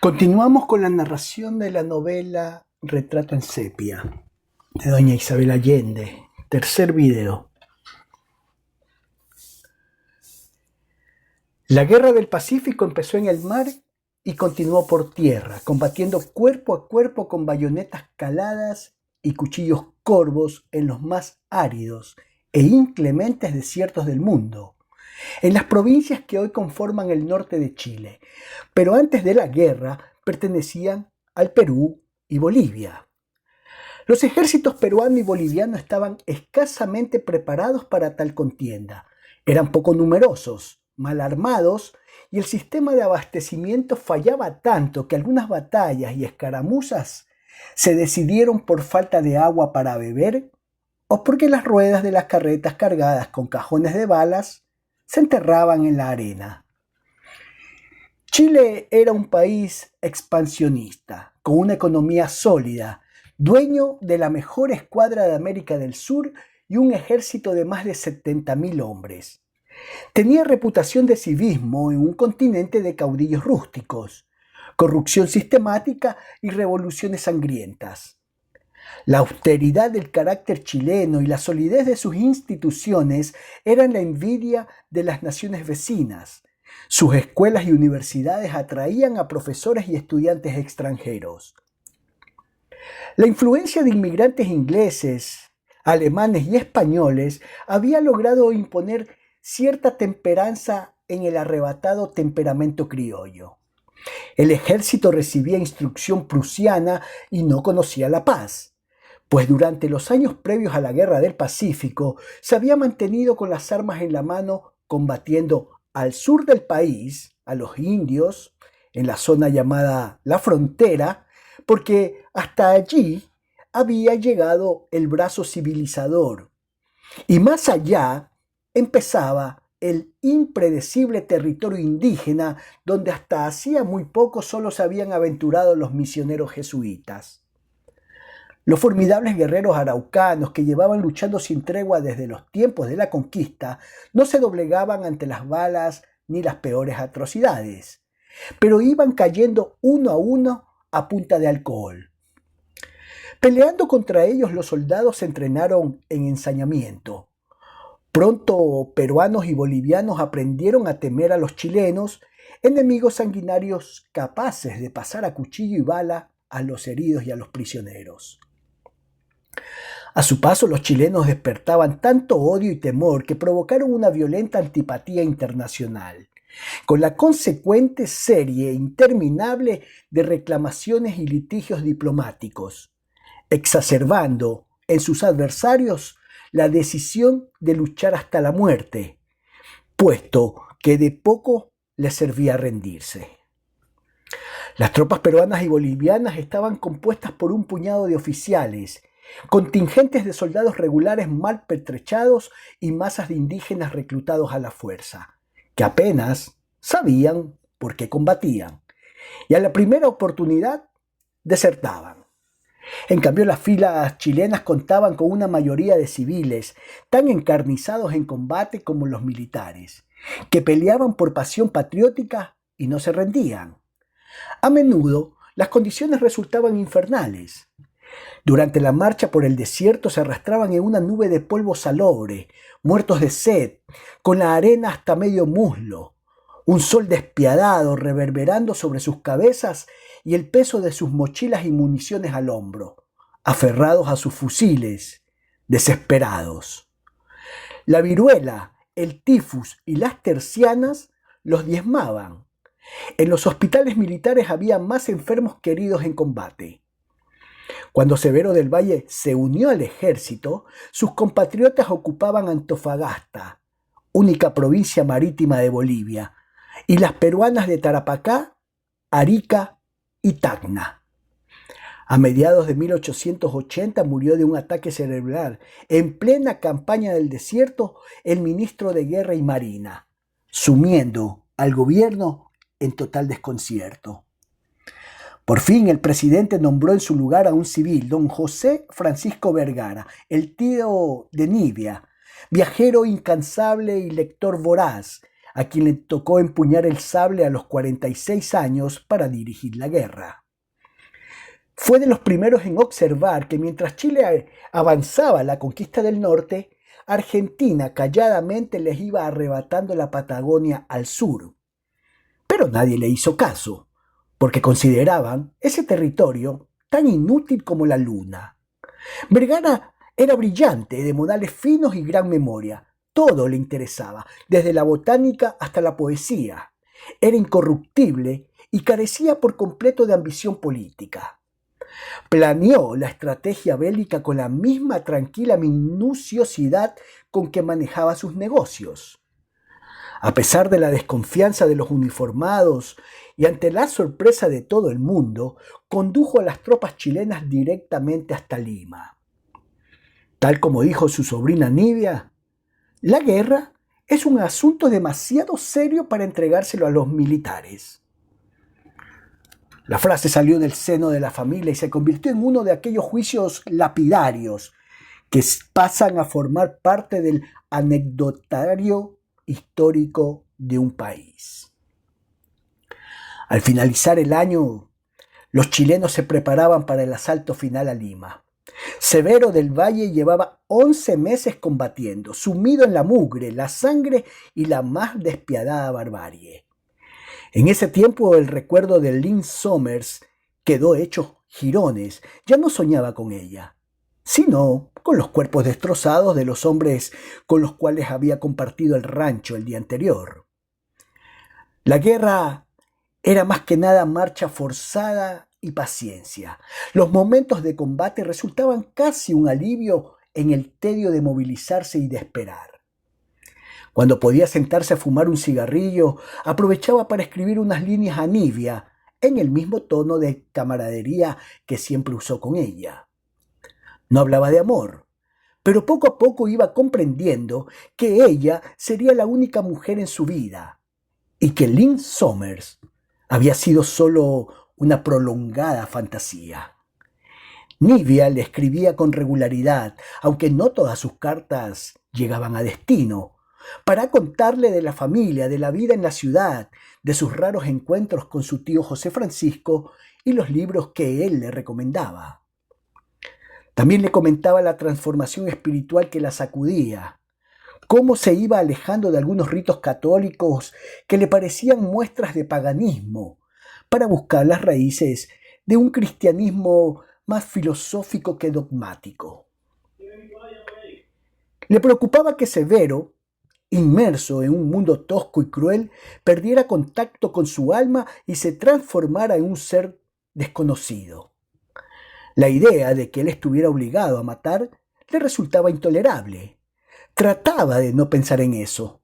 Continuamos con la narración de la novela Retrato en sepia, de doña Isabel Allende. Tercer video. La guerra del Pacífico empezó en el mar y continuó por tierra, combatiendo cuerpo a cuerpo con bayonetas caladas y cuchillos corvos en los más áridos e inclementes desiertos del mundo, en las provincias que hoy conforman el norte de Chile, pero antes de la guerra pertenecían al Perú y Bolivia. Los ejércitos peruano y boliviano estaban escasamente preparados para tal contienda. Eran poco numerosos, mal armados, y el sistema de abastecimiento fallaba tanto que algunas batallas y escaramuzas se decidieron por falta de agua para beber o porque las ruedas de las carretas cargadas con cajones de balas se enterraban en la arena. Chile era un país expansionista, con una economía sólida, dueño de la mejor escuadra de América del Sur y un ejército de más de 70.000 hombres. Tenía reputación de civismo en un continente de caudillos rústicos, corrupción sistemática y revoluciones sangrientas. La austeridad del carácter chileno y la solidez de sus instituciones eran la envidia de las naciones vecinas. Sus escuelas y universidades atraían a profesores y estudiantes extranjeros. La influencia de inmigrantes ingleses, alemanes y españoles había logrado imponer cierta temperanza en el arrebatado temperamento criollo. El ejército recibía instrucción prusiana y no conocía la paz, pues durante los años previos a la Guerra del Pacífico se había mantenido con las armas en la mano combatiendo al sur del país, a los indios, en la zona llamada la frontera, porque hasta allí había llegado el brazo civilizador. Y más allá empezaba el impredecible territorio indígena donde hasta hacía muy poco solo se habían aventurado los misioneros jesuitas. Los formidables guerreros araucanos que llevaban luchando sin tregua desde los tiempos de la conquista no se doblegaban ante las balas ni las peores atrocidades, pero iban cayendo uno a uno a punta de alcohol. Peleando contra ellos, los soldados se entrenaron en ensañamiento. Pronto peruanos y bolivianos aprendieron a temer a los chilenos, enemigos sanguinarios capaces de pasar a cuchillo y bala a los heridos y a los prisioneros. A su paso, los chilenos despertaban tanto odio y temor que provocaron una violenta antipatía internacional, con la consecuente serie interminable de reclamaciones y litigios diplomáticos, exacerbando en sus adversarios la decisión de luchar hasta la muerte, puesto que de poco les servía rendirse. Las tropas peruanas y bolivianas estaban compuestas por un puñado de oficiales, contingentes de soldados regulares mal pertrechados y masas de indígenas reclutados a la fuerza, que apenas sabían por qué combatían, y a la primera oportunidad desertaban. En cambio, las filas chilenas contaban con una mayoría de civiles, tan encarnizados en combate como los militares, que peleaban por pasión patriótica y no se rendían. A menudo, las condiciones resultaban infernales. Durante la marcha por el desierto se arrastraban en una nube de polvo salobre, muertos de sed, con la arena hasta medio muslo, un sol despiadado reverberando sobre sus cabezas y el peso de sus mochilas y municiones al hombro, aferrados a sus fusiles, desesperados. La viruela, el tifus y las tercianas los diezmaban. En los hospitales militares había más enfermos que heridos en combate. Cuando Severo del Valle se unió al ejército, sus compatriotas ocupaban Antofagasta, única provincia marítima de Bolivia, y las peruanas de Tarapacá, Arica y Tacna. A mediados de 1880 murió de un ataque cerebral, en plena campaña del desierto, el ministro de Guerra y Marina, sumiendo al gobierno en total desconcierto. Por fin el presidente nombró en su lugar a un civil, don José Francisco Vergara, el tío de Nibia, viajero incansable y lector voraz, a quien le tocó empuñar el sable a los 46 años para dirigir la guerra. Fue de los primeros en observar que mientras Chile avanzaba a la conquista del norte, Argentina calladamente les iba arrebatando la Patagonia al sur. Pero nadie le hizo caso, porque consideraban ese territorio tan inútil como la luna. Vergara era brillante, de modales finos y gran memoria. Todo le interesaba, desde la botánica hasta la poesía. Era incorruptible y carecía por completo de ambición política. Planeó la estrategia bélica con la misma tranquila minuciosidad con que manejaba sus negocios. A pesar de la desconfianza de los uniformados y ante la sorpresa de todo el mundo, condujo a las tropas chilenas directamente hasta Lima. Tal como dijo su sobrina Nibia, la guerra es un asunto demasiado serio para entregárselo a los militares. La frase salió del seno de la familia y se convirtió en uno de aquellos juicios lapidarios que pasan a formar parte del anecdotario histórico de un país. Al finalizar el año, los chilenos se preparaban para el asalto final a Lima. Severo del Valle llevaba 11 meses combatiendo, sumido en la mugre, la sangre y la más despiadada barbarie. En ese tiempo el recuerdo de Lynn Somers quedó hecho jirones. Ya no soñaba con ella, sino con los cuerpos destrozados de los hombres con los cuales había compartido el rancho el día anterior. La guerra era más que nada marcha forzada y paciencia. Los momentos de combate resultaban casi un alivio en el tedio de movilizarse y de esperar. Cuando podía sentarse a fumar un cigarrillo, aprovechaba para escribir unas líneas a Nibia en el mismo tono de camaradería que siempre usó con ella. No hablaba de amor, pero poco a poco iba comprendiendo que ella sería la única mujer en su vida y que Lynn Somers había sido solo una prolongada fantasía. Nibia le escribía con regularidad, aunque no todas sus cartas llegaban a destino, para contarle de la familia, de la vida en la ciudad, de sus raros encuentros con su tío José Francisco y los libros que él le recomendaba. También le comentaba la transformación espiritual que la sacudía, cómo se iba alejando de algunos ritos católicos que le parecían muestras de paganismo, para buscar las raíces de un cristianismo más filosófico que dogmático. Le preocupaba que Severo, inmerso en un mundo tosco y cruel, perdiera contacto con su alma y se transformara en un ser desconocido. La idea de que él estuviera obligado a matar le resultaba intolerable. Trataba de no pensar en eso,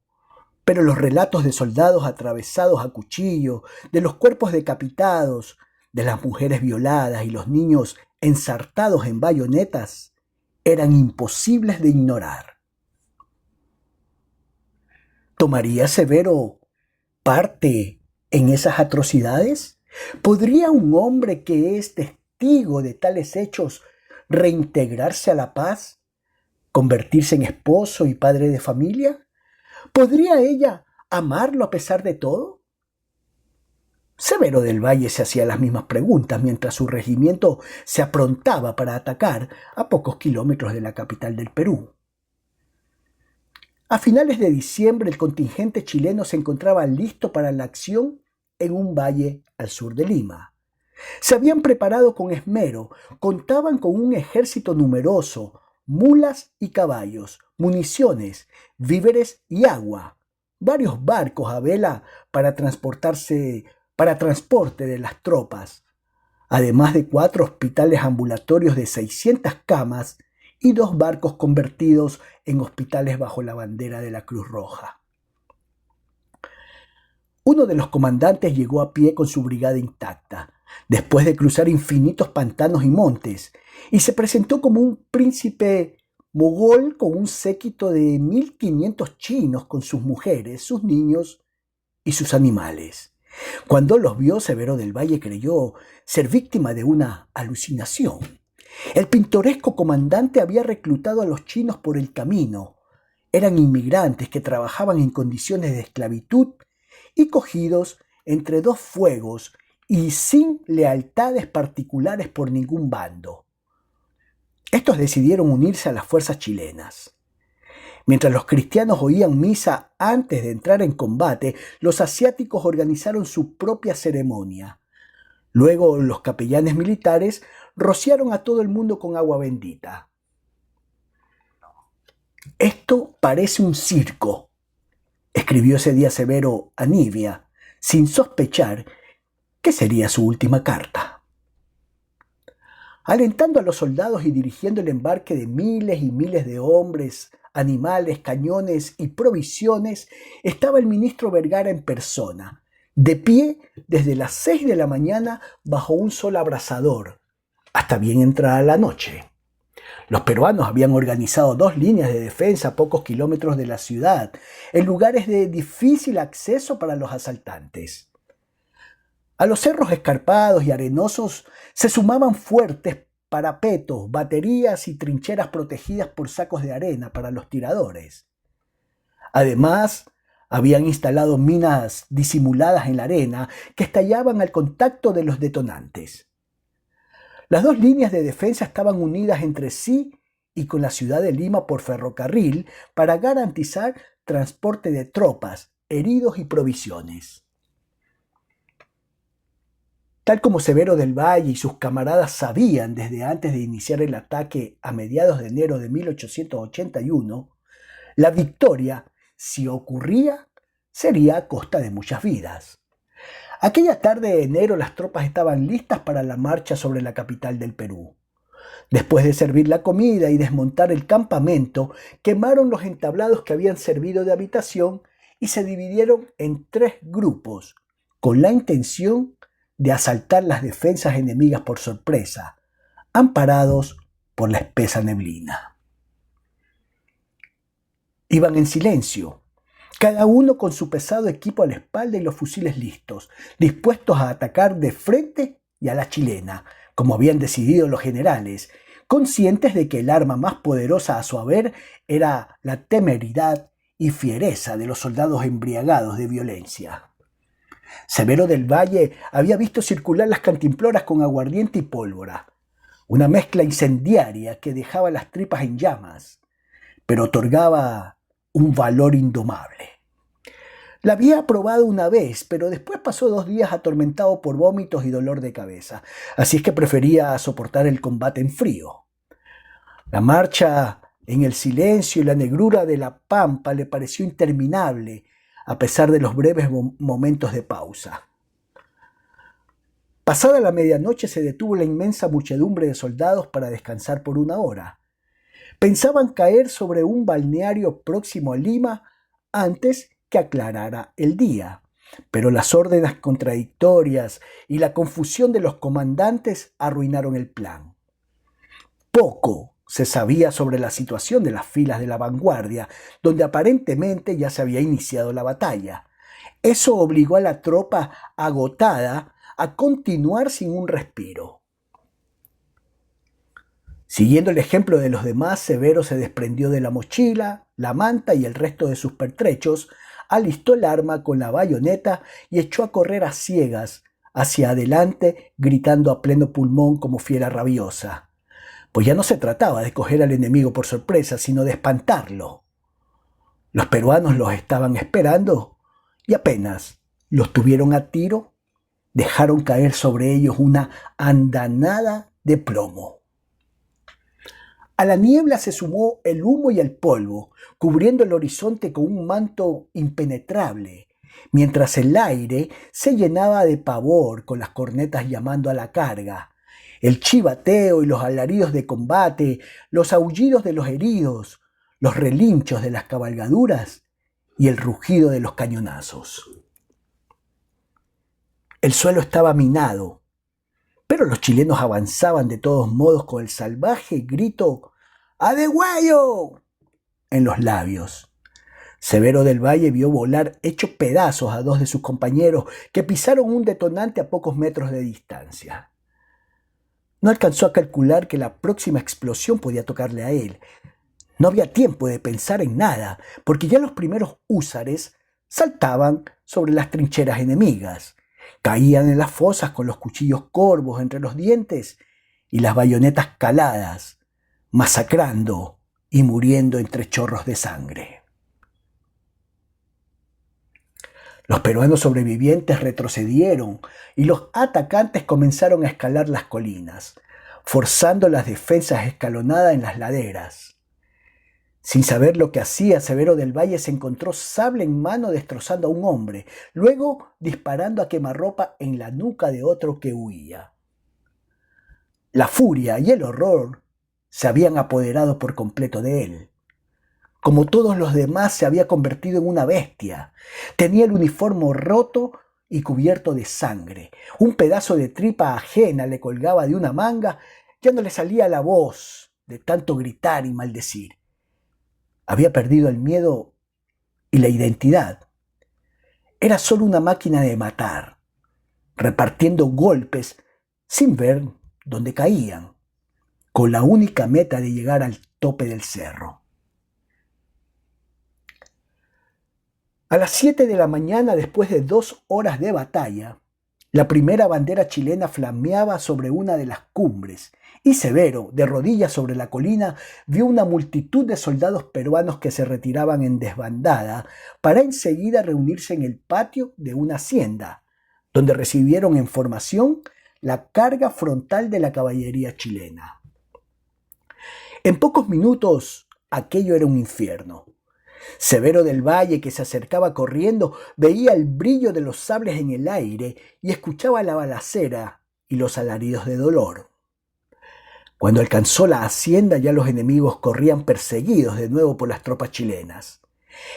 pero los relatos de soldados atravesados a cuchillo, de los cuerpos decapitados, de las mujeres violadas y los niños ensartados en bayonetas eran imposibles de ignorar. ¿Tomaría Severo parte en esas atrocidades? ¿Podría un hombre que es testigo de tales hechos reintegrarse a la paz, convertirse en esposo y padre de familia? ¿Podría ella amarlo a pesar de todo? Severo del Valle se hacía las mismas preguntas mientras su regimiento se aprontaba para atacar a pocos kilómetros de la capital del Perú. A finales de diciembre, el contingente chileno se encontraba listo para la acción en un valle al sur de Lima. Se habían preparado con esmero, contaban con un ejército numeroso, mulas y caballos, municiones, víveres y agua, varios barcos a vela para transporte de las tropas, además de 4 hospitales ambulatorios de 600 camas y 2 barcos convertidos en hospitales bajo la bandera de la Cruz Roja. Uno de los comandantes llegó a pie con su brigada intacta, después de cruzar infinitos pantanos y montes, y se presentó como un príncipe mogol con un séquito de 1500 chinos con sus mujeres, sus niños y sus animales. Cuando los vio, Severo del Valle creyó ser víctima de una alucinación. El pintoresco comandante había reclutado a los chinos por el camino Eran inmigrantes que trabajaban en condiciones de esclavitud y cogidos entre dos fuegos y sin lealtades particulares por ningún bando. Estos decidieron unirse a las fuerzas chilenas. Mientras los cristianos oían misa antes de entrar en combate, los asiáticos organizaron su propia ceremonia. Luego los capellanes militares rociaron a todo el mundo con agua bendita. «Esto parece un circo», escribió ese día Severo a Nivia, sin sospechar que sería su última carta. Alentando a los soldados y dirigiendo el embarque de miles y miles de hombres, animales, cañones y provisiones, estaba el ministro Vergara en persona, de pie desde las 6 de la mañana bajo un sol abrasador, hasta bien entrada la noche. Los peruanos habían organizado 2 líneas de defensa a pocos kilómetros de la ciudad, en lugares de difícil acceso para los asaltantes. A los cerros escarpados y arenosos se sumaban fuertes parapetos, baterías y trincheras protegidas por sacos de arena para los tiradores. Además, habían instalado minas disimuladas en la arena que estallaban al contacto de los detonantes. Las 2 líneas de defensa estaban unidas entre sí y con la ciudad de Lima por ferrocarril para garantizar transporte de tropas, heridos y provisiones. Tal como Severo del Valle y sus camaradas sabían desde antes de iniciar el ataque a mediados de enero de 1881, la victoria, si ocurría, sería a costa de muchas vidas. Aquella tarde de enero las tropas estaban listas para la marcha sobre la capital del Perú. Después de servir la comida y desmontar el campamento, quemaron los entablados que habían servido de habitación y se dividieron en 3 grupos, con la intención de asaltar las defensas enemigas por sorpresa, amparados por la espesa neblina. Iban en silencio, cada uno con su pesado equipo a la espalda y los fusiles listos, dispuestos a atacar de frente y a la chilena, como habían decidido los generales, conscientes de que el arma más poderosa a su haber era la temeridad y fiereza de los soldados embriagados de violencia. Severo del Valle había visto circular las cantimploras con aguardiente y pólvora, una mezcla incendiaria que dejaba las tripas en llamas, pero otorgaba un valor indomable. La había probado una vez, pero después pasó 2 días atormentado por vómitos y dolor de cabeza, así es que prefería soportar el combate en frío. La marcha en el silencio y la negrura de la pampa le pareció interminable, a pesar de los breves momentos de pausa. Pasada la medianoche se detuvo la inmensa muchedumbre de soldados para descansar por 1 hora. Pensaban caer sobre un balneario próximo a Lima antes que aclarara el día, pero las órdenes contradictorias y la confusión de los comandantes arruinaron el plan. Poco se sabía sobre la situación de las filas de la vanguardia, donde aparentemente ya se había iniciado la batalla. Eso obligó a la tropa agotada a continuar sin un respiro. Siguiendo el ejemplo de los demás, Severo se desprendió de la mochila, la manta y el resto de sus pertrechos, alistó el arma con la bayoneta y echó a correr a ciegas hacia adelante, gritando a pleno pulmón como fiera rabiosa. Pues ya no se trataba de coger al enemigo por sorpresa, sino de espantarlo. Los peruanos los estaban esperando y apenas los tuvieron a tiro, dejaron caer sobre ellos una andanada de plomo. A la niebla se sumó el humo y el polvo, cubriendo el horizonte con un manto impenetrable, mientras el aire se llenaba de pavor con las cornetas llamando a la carga, el chivateo y los alaridos de combate, los aullidos de los heridos, los relinchos de las cabalgaduras y el rugido de los cañonazos. El suelo estaba minado, pero los chilenos avanzaban de todos modos con el salvaje grito «¡Adegüello!» en los labios. Severo del Valle vio volar hecho pedazos a 2 de sus compañeros que pisaron un detonante a pocos metros de distancia. No alcanzó a calcular que la próxima explosión podía tocarle a él. No había tiempo de pensar en nada, porque ya los primeros húsares saltaban sobre las trincheras enemigas, caían en las fosas con los cuchillos corvos entre los dientes y las bayonetas caladas, masacrando y muriendo entre chorros de sangre. Los peruanos sobrevivientes retrocedieron y los atacantes comenzaron a escalar las colinas, forzando las defensas escalonadas en las laderas. Sin saber lo que hacía, Severo del Valle se encontró sable en mano destrozando a un hombre, luego disparando a quemarropa en la nuca de otro que huía. La furia y el horror se habían apoderado por completo de él. Como todos los demás, se había convertido en una bestia. Tenía el uniforme roto y cubierto de sangre. Un pedazo de tripa ajena le colgaba de una manga. Ya no le salía la voz de tanto gritar y maldecir. Había perdido el miedo y la identidad. Era solo una máquina de matar, repartiendo golpes sin ver dónde caían, con la única meta de llegar al tope del cerro. A las 7 de la mañana, después de 2 horas de batalla, la primera bandera chilena flameaba sobre una de las cumbres, y Severo, de rodillas sobre la colina, vio una multitud de soldados peruanos que se retiraban en desbandada para enseguida reunirse en el patio de una hacienda, donde recibieron en formación la carga frontal de la caballería chilena. En pocos minutos, aquello era un infierno. Severo del Valle, que se acercaba corriendo, veía el brillo de los sables en el aire y escuchaba la balacera y los alaridos de dolor. Cuando alcanzó la hacienda, ya los enemigos corrían perseguidos de nuevo por las tropas chilenas.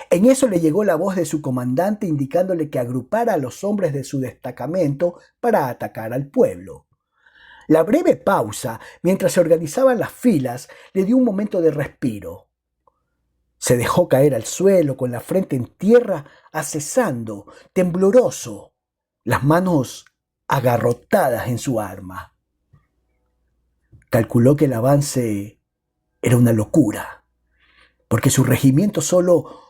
En eso le llegó la voz de su comandante indicándole que agrupara a los hombres de su destacamento para atacar al pueblo. La breve pausa, mientras se organizaban las filas, le dio un momento de respiro. Se dejó caer al suelo con la frente en tierra, acesando, tembloroso, las manos agarrotadas en su arma. Calculó que el avance era una locura, porque su regimiento solo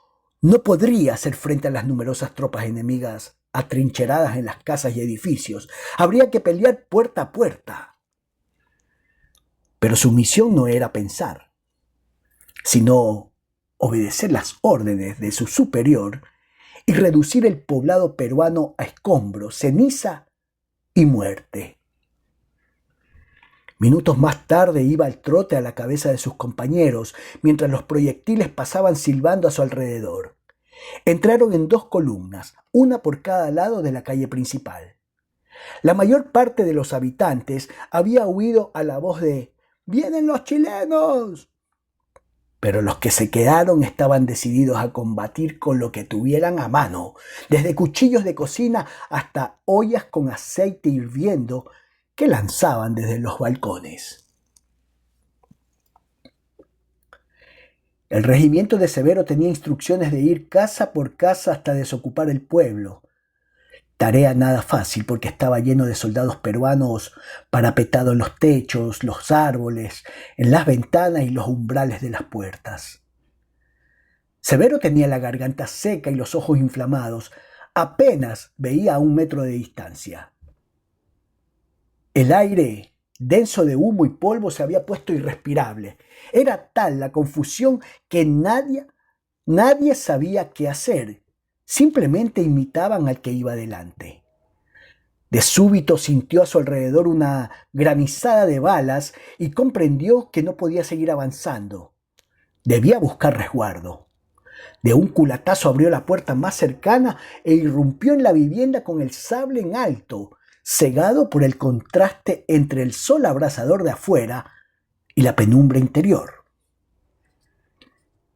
no podría hacer frente a las numerosas tropas enemigas atrincheradas en las casas y edificios. Habría que pelear puerta a puerta. Pero su misión no era pensar, sino obedecer las órdenes de su superior y reducir el poblado peruano a escombros, ceniza y muerte. Minutos más tarde iba al trote a la cabeza de sus compañeros, mientras los proyectiles pasaban silbando a su alrededor. Entraron en 2 columnas, una por cada lado de la calle principal. La mayor parte de los habitantes había huido a la voz de ¡Vienen los chilenos! Pero los que se quedaron estaban decididos a combatir con lo que tuvieran a mano, desde cuchillos de cocina hasta ollas con aceite hirviendo que lanzaban desde los balcones. El regimiento de Severo tenía instrucciones de ir casa por casa hasta desocupar el pueblo. Tarea nada fácil porque estaba lleno de soldados peruanos parapetados en los techos, los árboles, en las ventanas y los umbrales de las puertas. Severo tenía la garganta seca y los ojos inflamados. Apenas veía a 1 metro de distancia. El aire, denso de humo y polvo, se había puesto irrespirable. Era tal la confusión que nadie sabía qué hacer. Simplemente imitaban al que iba delante. De súbito sintió a su alrededor una granizada de balas y comprendió que no podía seguir avanzando. Debía buscar resguardo. De un culatazo abrió la puerta más cercana e irrumpió en la vivienda con el sable en alto, cegado por el contraste entre el sol abrasador de afuera y la penumbra interior.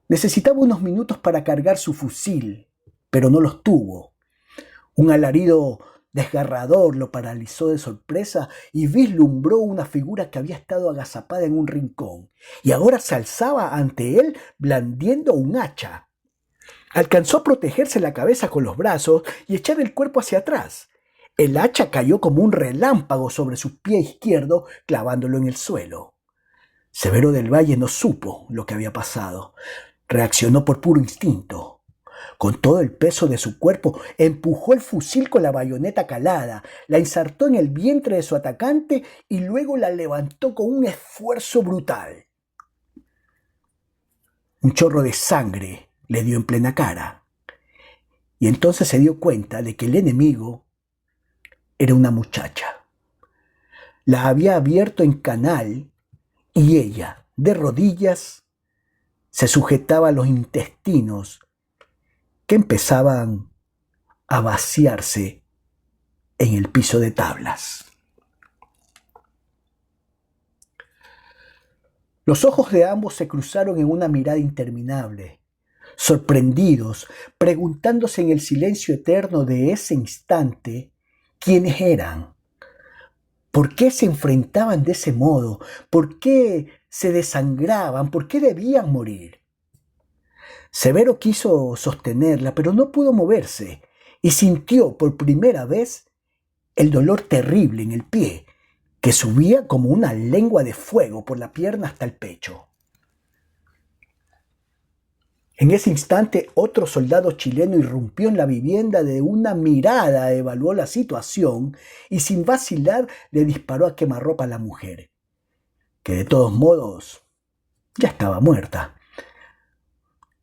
Necesitaba unos minutos para cargar su fusil, pero no los tuvo. Un alarido desgarrador lo paralizó de sorpresa y vislumbró una figura que había estado agazapada en un rincón y ahora se alzaba ante él blandiendo un hacha. Alcanzó a protegerse la cabeza con los brazos y echar el cuerpo hacia atrás. El hacha cayó como un relámpago sobre su pie izquierdo, clavándolo en el suelo. Severo del Valle no supo lo que había pasado. Reaccionó por puro instinto. Con todo el peso de su cuerpo, empujó el fusil con la bayoneta calada, la ensartó en el vientre de su atacante y luego la levantó con un esfuerzo brutal. Un chorro de sangre le dio en plena cara. Y entonces se dio cuenta de que el enemigo era una muchacha. La había abierto en canal y ella, de rodillas, se sujetaba a los intestinos que empezaban a vaciarse en el piso de tablas. Los ojos de ambos se cruzaron en una mirada interminable, sorprendidos, preguntándose en el silencio eterno de ese instante quiénes eran. ¿Por qué se enfrentaban de ese modo? ¿Por qué se desangraban? ¿Por qué debían morir? Severo quiso sostenerla, pero no pudo moverse y sintió por primera vez el dolor terrible en el pie, que subía como una lengua de fuego por la pierna hasta el pecho. En ese instante, otro soldado chileno irrumpió en la vivienda, de una mirada evaluó la situación y sin vacilar le disparó a quemarropa a la mujer, que de todos modos ya estaba muerta.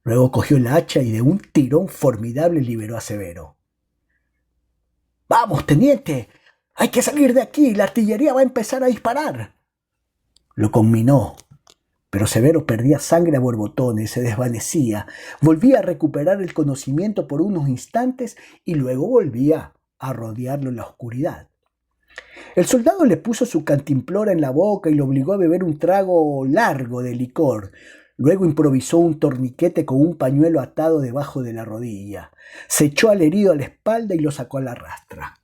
Luego cogió el hacha y de un tirón formidable liberó a Severo. ¡Vamos, teniente! ¡Hay que salir de aquí! ¡La artillería va a empezar a disparar! Lo conminó. Pero Severo perdía sangre a borbotones, se desvanecía, volvía a recuperar el conocimiento por unos instantes y luego volvía a rodearlo en la oscuridad. El soldado le puso su cantimplora en la boca y lo obligó a beber un trago largo de licor. Luego improvisó un torniquete con un pañuelo atado debajo de la rodilla. Se echó al herido a la espalda y lo sacó a la rastra.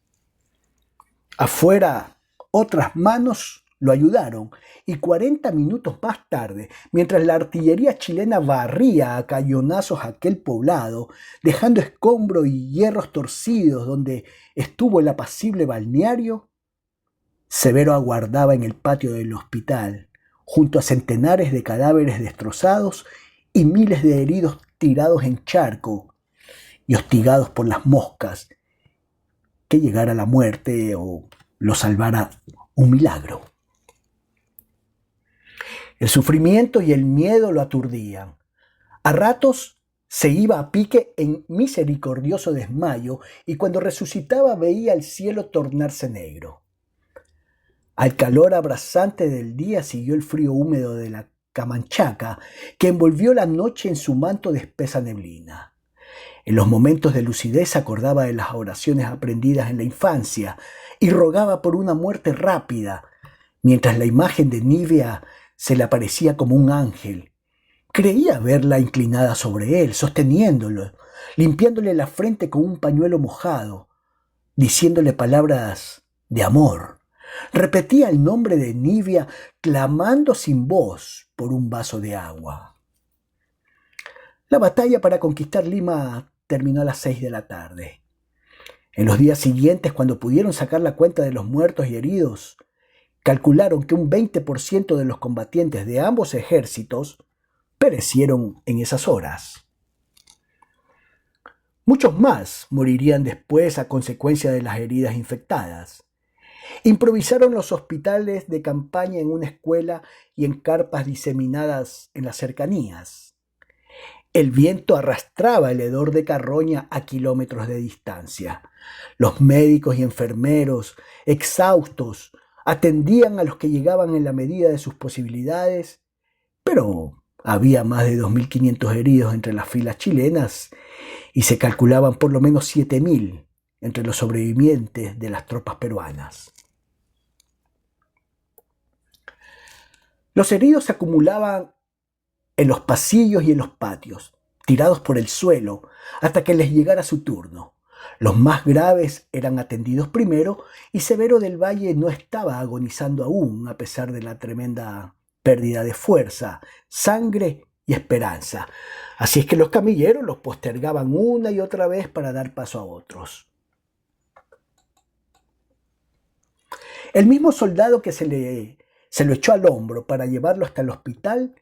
Afuera, otras manos lo ayudaron y 40 minutos más tarde, mientras la artillería chilena barría a cañonazos aquel poblado, dejando escombros y hierros torcidos donde estuvo el apacible balneario, Severo aguardaba en el patio del hospital, junto a centenares de cadáveres destrozados y miles de heridos tirados en charco y hostigados por las moscas, que llegara la muerte o lo salvara un milagro. El sufrimiento y el miedo lo aturdían. A ratos se iba a pique en misericordioso desmayo y cuando resucitaba veía el cielo tornarse negro. Al calor abrasante del día siguió el frío húmedo de la Camanchaca, que envolvió la noche en su manto de espesa neblina. En los momentos de lucidez se acordaba de las oraciones aprendidas en la infancia y rogaba por una muerte rápida, mientras la imagen de Nívea se le aparecía como un ángel. Creía verla inclinada sobre él, sosteniéndolo, limpiándole la frente con un pañuelo mojado, diciéndole palabras de amor. Repetía el nombre de Nívea, clamando sin voz por un vaso de agua. La batalla para conquistar Lima terminó a las 6 de la tarde. En los días siguientes, cuando pudieron sacar la cuenta de los muertos y heridos, calcularon que un 20% de los combatientes de ambos ejércitos perecieron en esas horas. Muchos más morirían después a consecuencia de las heridas infectadas. Improvisaron los hospitales de campaña en una escuela y en carpas diseminadas en las cercanías. El viento arrastraba el hedor de carroña a kilómetros de distancia. Los médicos y enfermeros, exhaustos, atendían a los que llegaban en la medida de sus posibilidades, pero había más de 2.500 heridos entre las filas chilenas y se calculaban por lo menos 7.000 entre los sobrevivientes de las tropas peruanas. Los heridos se acumulaban en los pasillos y en los patios, tirados por el suelo, hasta que les llegara su turno. Los más graves eran atendidos primero y Severo del Valle no estaba agonizando aún, a pesar de la tremenda pérdida de fuerza, sangre y esperanza. Así es que los camilleros los postergaban una y otra vez para dar paso a otros. El mismo soldado que se le Se lo echó al hombro para llevarlo hasta el hospital,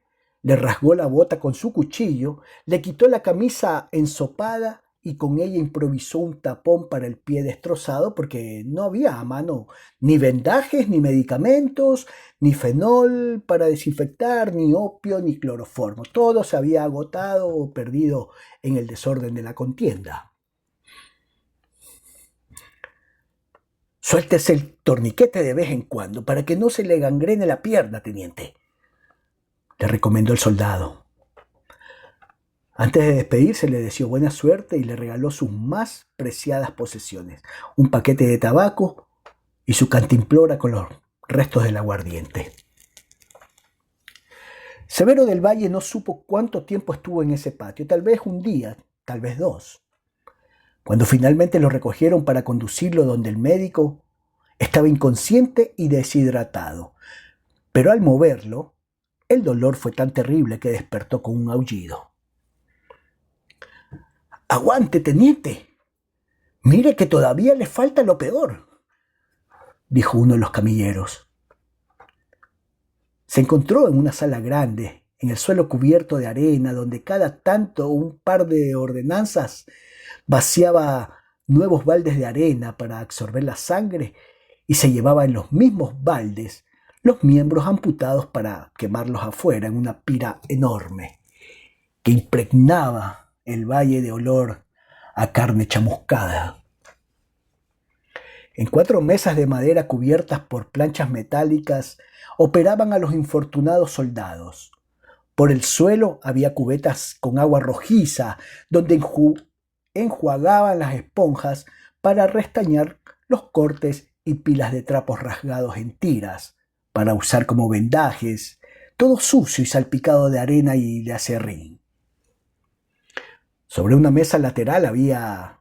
le rasgó la bota con su cuchillo, le quitó la camisa ensopada y con ella improvisó un tapón para el pie destrozado porque no había a mano ni vendajes, ni medicamentos, ni fenol para desinfectar, ni opio, ni cloroformo. Todo se había agotado o perdido en el desorden de la contienda. Suéltese el torniquete de vez en cuando para que no se le gangrene la pierna, teniente, le recomendó el soldado. Antes de despedirse le deseó buena suerte y le regaló sus más preciadas posesiones, un paquete de tabaco y su cantimplora con los restos del aguardiente. Severo del Valle no supo cuánto tiempo estuvo en ese patio, tal vez un día, tal vez dos. Cuando finalmente lo recogieron para conducirlo donde el médico, estaba inconsciente y deshidratado, pero al moverlo, el dolor fue tan terrible que despertó con un aullido. «¡Aguante, teniente! Mire que todavía le falta lo peor», dijo uno de los camilleros. Se encontró en una sala grande, en el suelo cubierto de arena, donde cada tanto un par de ordenanzas vaciaba nuevos baldes de arena para absorber la sangre y se llevaba en los mismos baldes los miembros amputados para quemarlos afuera en una pira enorme que impregnaba el valle de olor a carne chamuscada. En 4 mesas de madera cubiertas por planchas metálicas operaban a los infortunados soldados. Por el suelo había cubetas con agua rojiza donde enjuagaban las esponjas para restañar los cortes y pilas de trapos rasgados en tiras para usar como vendajes, todo sucio y salpicado de arena y de acerrín. Sobre una mesa lateral había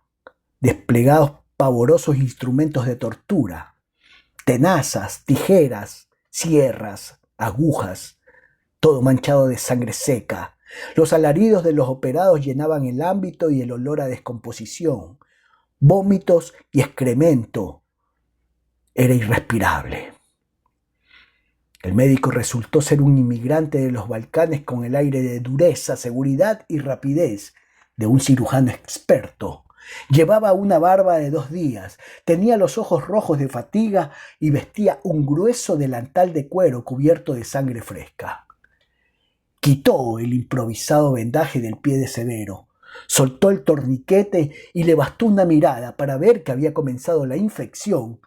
desplegados pavorosos instrumentos de tortura, tenazas, tijeras, sierras, agujas, todo manchado de sangre seca. Los alaridos de los operados llenaban el ámbito y el olor a descomposición, vómitos y excremento era irrespirable. El médico resultó ser un inmigrante de los Balcanes con el aire de dureza, seguridad y rapidez de un cirujano experto. Llevaba una barba de 2 días, tenía los ojos rojos de fatiga y vestía un grueso delantal de cuero cubierto de sangre fresca. Quitó el improvisado vendaje del pie de Severo, soltó el torniquete y le bastó una mirada para ver que había comenzado la infección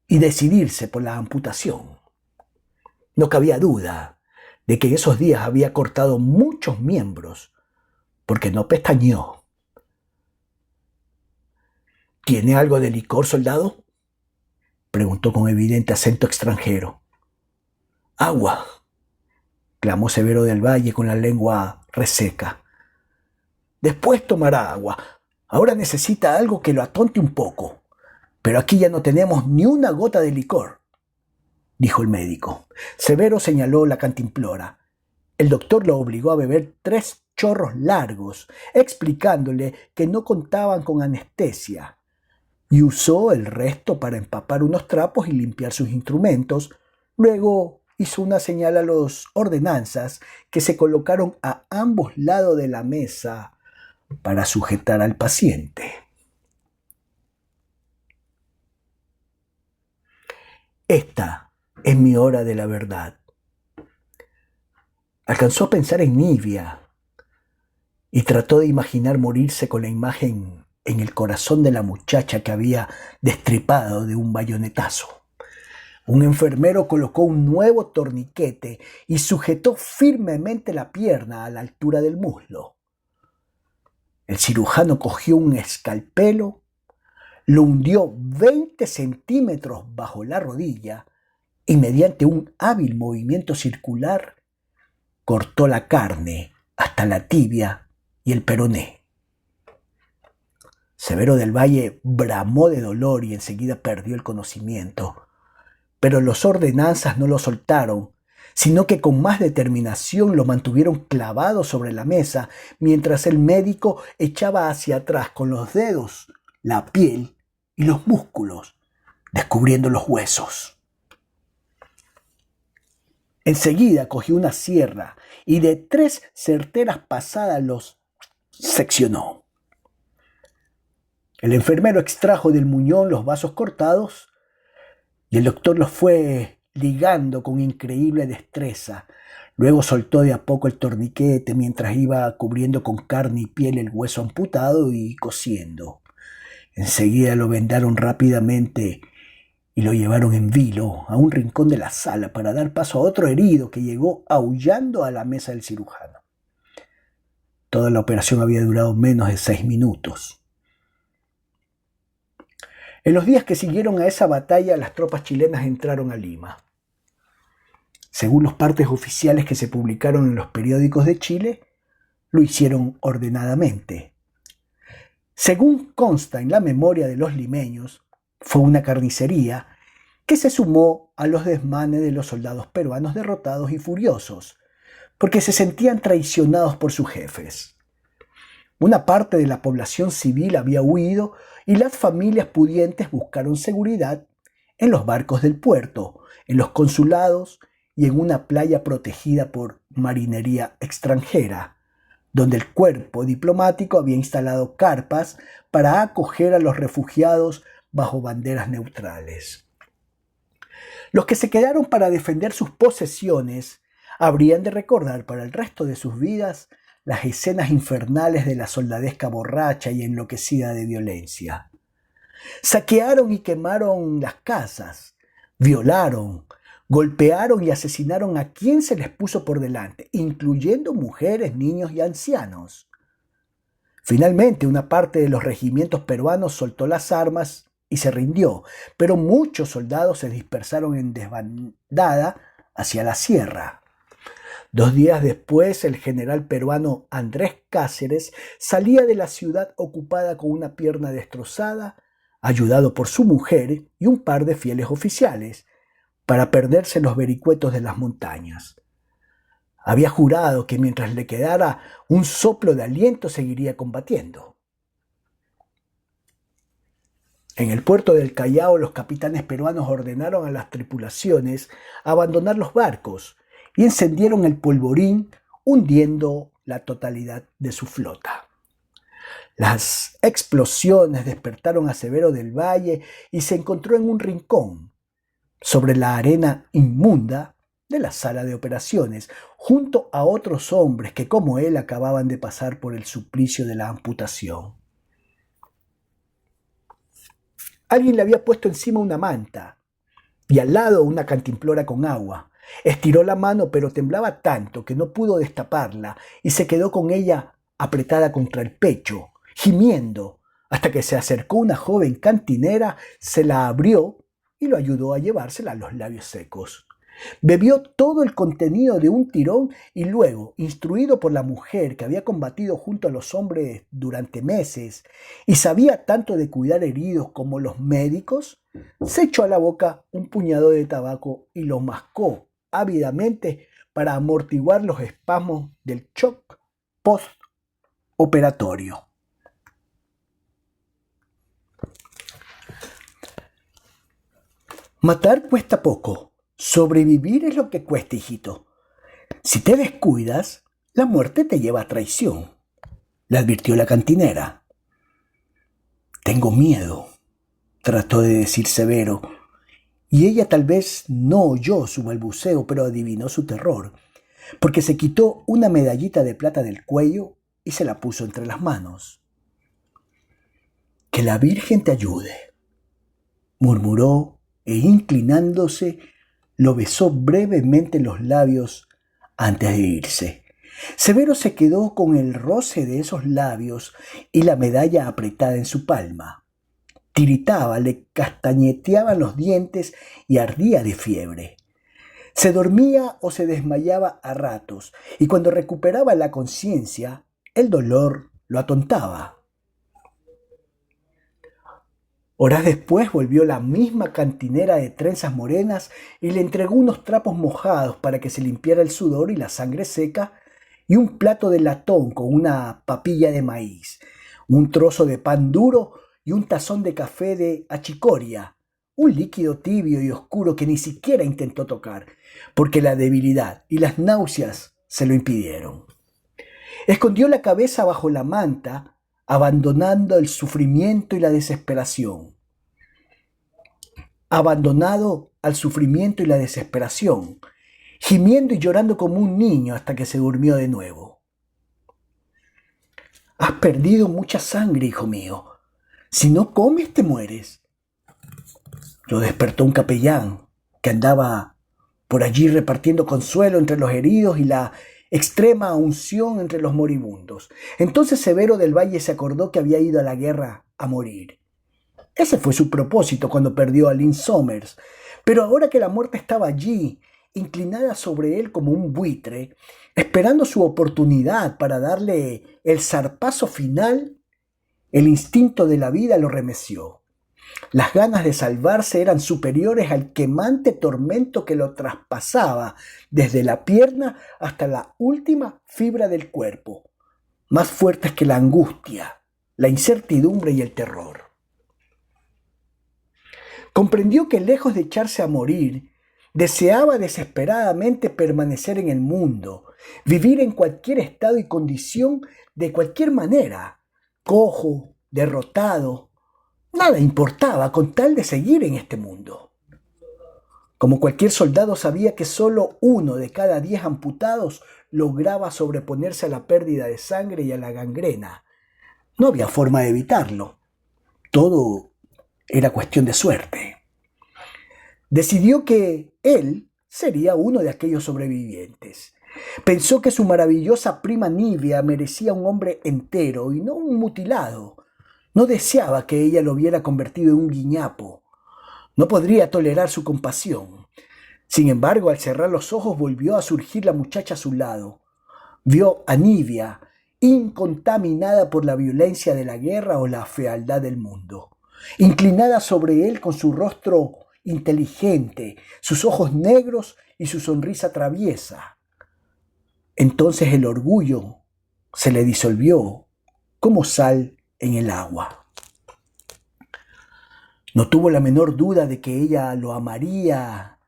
y decidirse por la amputación. No cabía duda de que en esos días había cortado muchos miembros, porque no pestañeó. «¿Tiene algo de licor, soldado?», preguntó con evidente acento extranjero. «Agua», clamó Severo del Valle con la lengua reseca. «Después tomará agua. Ahora necesita algo que lo atonte un poco. Pero aquí ya no tenemos ni una gota de licor», dijo el médico. Severo señaló la cantimplora. El doctor lo obligó a beber 3 chorros largos, explicándole que no contaban con anestesia, y usó el resto para empapar unos trapos y limpiar sus instrumentos. Luego hizo una señal a los ordenanzas que se colocaron a ambos lados de la mesa para sujetar al paciente. «Esta es mi hora de la verdad». Alcanzó a pensar en Nivia y trató de imaginar morirse con la imagen en el corazón de la muchacha que había destripado de un bayonetazo. Un enfermero colocó un nuevo torniquete y sujetó firmemente la pierna a la altura del muslo. El cirujano cogió un escalpelo, lo hundió 20 centímetros bajo la rodilla y mediante un hábil movimiento circular cortó la carne hasta la tibia y el peroné. Severo del Valle bramó de dolor y enseguida perdió el conocimiento. Pero los ordenanzas no lo soltaron, sino que con más determinación lo mantuvieron clavado sobre la mesa mientras el médico echaba hacia atrás con los dedos la piel y los músculos, descubriendo los huesos. Enseguida cogió una sierra y de 3 certeras pasadas los seccionó. El enfermero extrajo del muñón los vasos cortados y el doctor los fue ligando con increíble destreza. Luego soltó de a poco el torniquete mientras iba cubriendo con carne y piel el hueso amputado y cosiendo. Enseguida lo vendaron rápidamente y lo llevaron en vilo a un rincón de la sala para dar paso a otro herido que llegó aullando a la mesa del cirujano. Toda la operación había durado menos de 6 minutos. En los días que siguieron a esa batalla, las tropas chilenas entraron a Lima. Según los partes oficiales que se publicaron en los periódicos de Chile, lo hicieron ordenadamente. Según consta en la memoria de los limeños, fue una carnicería que se sumó a los desmanes de los soldados peruanos derrotados y furiosos, porque se sentían traicionados por sus jefes. Una parte de la población civil había huido y las familias pudientes buscaron seguridad en los barcos del puerto, en los consulados y en una playa protegida por marinería extranjera, donde el cuerpo diplomático había instalado carpas para acoger a los refugiados bajo banderas neutrales. Los que se quedaron para defender sus posesiones habrían de recordar para el resto de sus vidas las escenas infernales de la soldadesca borracha y enloquecida de violencia. Saquearon y quemaron las casas, violaron, golpearon y asesinaron a quien se les puso por delante, incluyendo mujeres, niños y ancianos. Finalmente, una parte de los regimientos peruanos soltó las armas y se rindió, pero muchos soldados se dispersaron en desbandada hacia la sierra. 2 días después, el general peruano Andrés Cáceres salía de la ciudad ocupada con una pierna destrozada, ayudado por su mujer y un par de fieles oficiales, para perderse en los vericuetos de las montañas. Había jurado que mientras le quedara un soplo de aliento seguiría combatiendo. En el puerto del Callao, los capitanes peruanos ordenaron a las tripulaciones abandonar los barcos y encendieron el polvorín, hundiendo la totalidad de su flota. Las explosiones despertaron a Severo del Valle y se encontró en un rincón, sobre la arena inmunda de la sala de operaciones, junto a otros hombres que, como él, acababan de pasar por el suplicio de la amputación. Alguien le había puesto encima una manta y al lado una cantimplora con agua. Estiró la mano, pero temblaba tanto que no pudo destaparla y se quedó con ella apretada contra el pecho, gimiendo, hasta que se acercó una joven cantinera, se la abrió y lo ayudó a llevársela a los labios secos. Bebió todo el contenido de un tirón y luego, instruido por la mujer que había combatido junto a los hombres durante meses y sabía tanto de cuidar heridos como los médicos, se echó a la boca un puñado de tabaco y lo mascó ávidamente para amortiguar los espasmos del shock postoperatorio. Matar cuesta poco, sobrevivir es lo que cuesta, hijito. Si te descuidas, la muerte te lleva a traición, le advirtió la cantinera. Tengo miedo, trató de decir Severo, y ella tal vez no oyó su balbuceo, pero adivinó su terror, porque se quitó una medallita de plata del cuello y se la puso entre las manos. Que la Virgen te ayude, murmuró, e inclinándose, lo besó brevemente en los labios antes de irse. Severo se quedó con el roce de esos labios y la medalla apretada en su palma. Tiritaba, le castañeteaban los dientes y ardía de fiebre. Se dormía o se desmayaba a ratos, y cuando recuperaba la conciencia, el dolor lo atontaba. Horas después volvió la misma cantinera de trenzas morenas y le entregó unos trapos mojados para que se limpiara el sudor y la sangre seca, y un plato de latón con una papilla de maíz, un trozo de pan duro y un tazón de café de achicoria, un líquido tibio y oscuro que ni siquiera intentó tocar, porque la debilidad y las náuseas se lo impidieron. Escondió la cabeza bajo la manta, abandonando el sufrimiento y la desesperación. Abandonado al sufrimiento y la desesperación, gimiendo y llorando como un niño hasta que se durmió de nuevo. Has perdido mucha sangre, hijo mío. Si no comes, te mueres. Lo despertó un capellán que andaba por allí repartiendo consuelo entre los heridos y la extrema unción entre los moribundos. Entonces Severo del Valle se acordó que había ido a la guerra a morir. Ese fue su propósito cuando perdió a Lynn Somers, pero ahora que la muerte estaba allí, inclinada sobre él como un buitre, esperando su oportunidad para darle el zarpazo final, el instinto de la vida lo remeció. Las ganas de salvarse eran superiores al quemante tormento que lo traspasaba desde la pierna hasta la última fibra del cuerpo, más fuertes que la angustia, la incertidumbre y el terror. Comprendió que lejos de echarse a morir, deseaba desesperadamente permanecer en el mundo, vivir en cualquier estado y condición de cualquier manera, cojo, derrotado. Nada importaba con tal de seguir en este mundo. Como cualquier soldado sabía que solo 1 de cada 10 amputados lograba sobreponerse a la pérdida de sangre y a la gangrena. No había forma de evitarlo. Todo era cuestión de suerte. Decidió que él sería uno de aquellos sobrevivientes. Pensó que su maravillosa prima Nivea merecía un hombre entero y no un mutilado. No deseaba que ella lo hubiera convertido en un guiñapo. No podría tolerar su compasión. Sin embargo, al cerrar los ojos volvió a surgir la muchacha a su lado. Vio a Nivea, incontaminada por la violencia de la guerra o la fealdad del mundo, inclinada sobre él con su rostro inteligente, sus ojos negros y su sonrisa traviesa. Entonces el orgullo se le disolvió como sal en el agua. No tuvo la menor duda de que ella lo amaría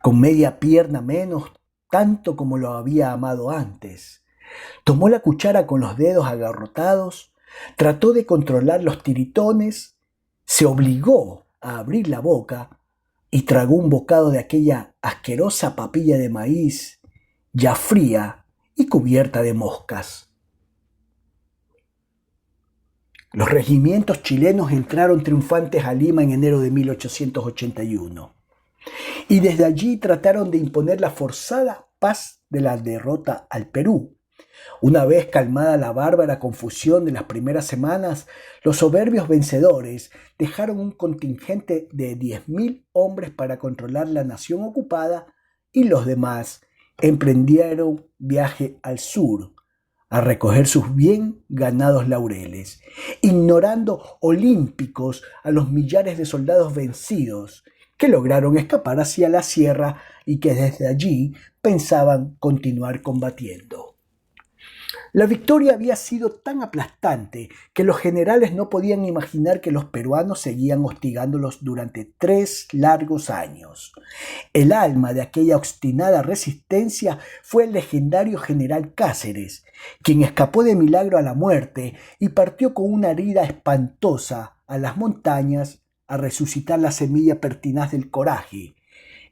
con media pierna menos, tanto como lo había amado antes. Tomó la cuchara con los dedos agarrotados, trató de controlar los tiritones, se obligó a abrir la boca y tragó un bocado de aquella asquerosa papilla de maíz, ya fría y cubierta de moscas. Los regimientos chilenos entraron triunfantes a Lima en enero de 1881 y desde allí trataron de imponer la forzada paz de la derrota al Perú. Una vez calmada la bárbara confusión de las primeras semanas, los soberbios vencedores dejaron un contingente de 10.000 hombres para controlar la nación ocupada y los demás emprendieron viaje al sur a recoger sus bien ganados laureles, ignorando olímpicos a los millares de soldados vencidos que lograron escapar hacia la sierra y que desde allí pensaban continuar combatiendo. La victoria había sido tan aplastante que los generales no podían imaginar que los peruanos seguían hostigándolos durante 3 largos años. El alma de aquella obstinada resistencia fue el legendario general Cáceres, quien escapó de milagro a la muerte y partió con una herida espantosa a las montañas a resucitar la semilla pertinaz del coraje,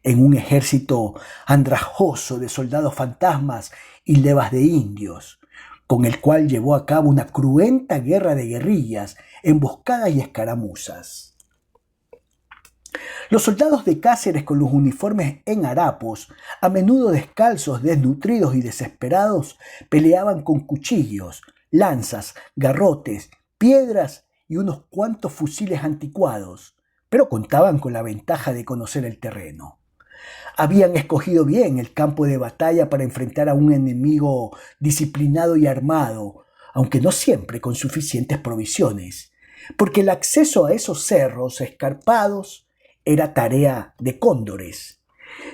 en un ejército andrajoso de soldados fantasmas y levas de indios, con el cual llevó a cabo una cruenta guerra de guerrillas, emboscadas y escaramuzas. Los soldados de Cáceres con los uniformes en harapos, a menudo descalzos, desnutridos y desesperados, peleaban con cuchillos, lanzas, garrotes, piedras y unos cuantos fusiles anticuados, pero contaban con la ventaja de conocer el terreno. Habían escogido bien el campo de batalla para enfrentar a un enemigo disciplinado y armado, aunque no siempre con suficientes provisiones, porque el acceso a esos cerros escarpados era tarea de cóndores.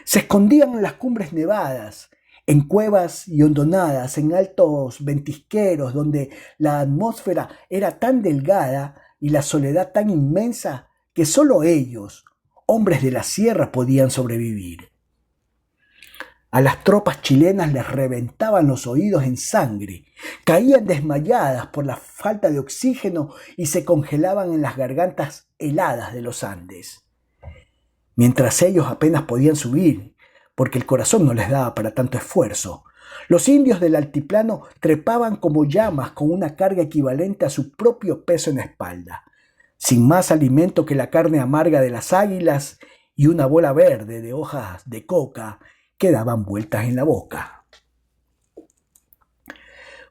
Se escondían en las cumbres nevadas, en cuevas y hondonadas, en altos ventisqueros donde la atmósfera era tan delgada y la soledad tan inmensa que solo ellos hombres de la sierra podían sobrevivir. A las tropas chilenas les reventaban los oídos en sangre, caían desmayadas por la falta de oxígeno y se congelaban en las gargantas heladas de los Andes. Mientras ellos apenas podían subir, porque el corazón no les daba para tanto esfuerzo, los indios del altiplano trepaban como llamas con una carga equivalente a su propio peso en la espalda, sin más alimento que la carne amarga de las águilas y una bola verde de hojas de coca que daban vueltas en la boca.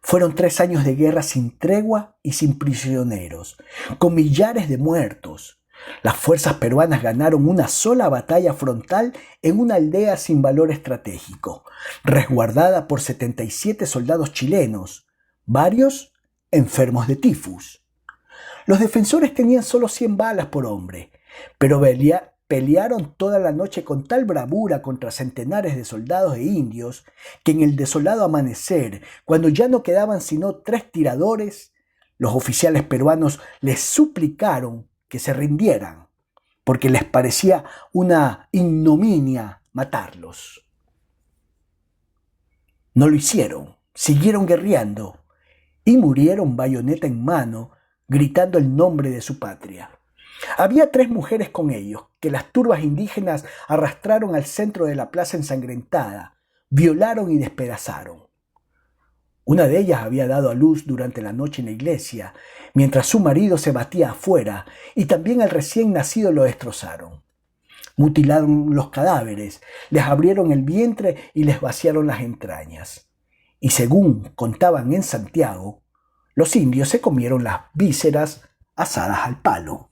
Fueron 3 años de guerra sin tregua y sin prisioneros, con millares de muertos. Las fuerzas peruanas ganaron una sola batalla frontal en una aldea sin valor estratégico, resguardada por 77 soldados chilenos, varios enfermos de tifus. Los defensores tenían solo 100 balas por hombre, pero pelearon toda la noche con tal bravura contra centenares de soldados e indios que en el desolado amanecer, cuando ya no quedaban sino 3 tiradores, los oficiales peruanos les suplicaron que se rindieran, porque les parecía una ignominia matarlos. No lo hicieron, siguieron guerreando y murieron bayoneta en mano, gritando el nombre de su patria. Había 3 mujeres con ellos, que las turbas indígenas arrastraron al centro de la plaza ensangrentada, violaron y despedazaron. Una de ellas había dado a luz durante la noche en la iglesia, mientras su marido se batía afuera, y también al recién nacido lo destrozaron. Mutilaron los cadáveres, les abrieron el vientre y les vaciaron las entrañas. Y según contaban en Santiago, los indios se comieron las vísceras asadas al palo.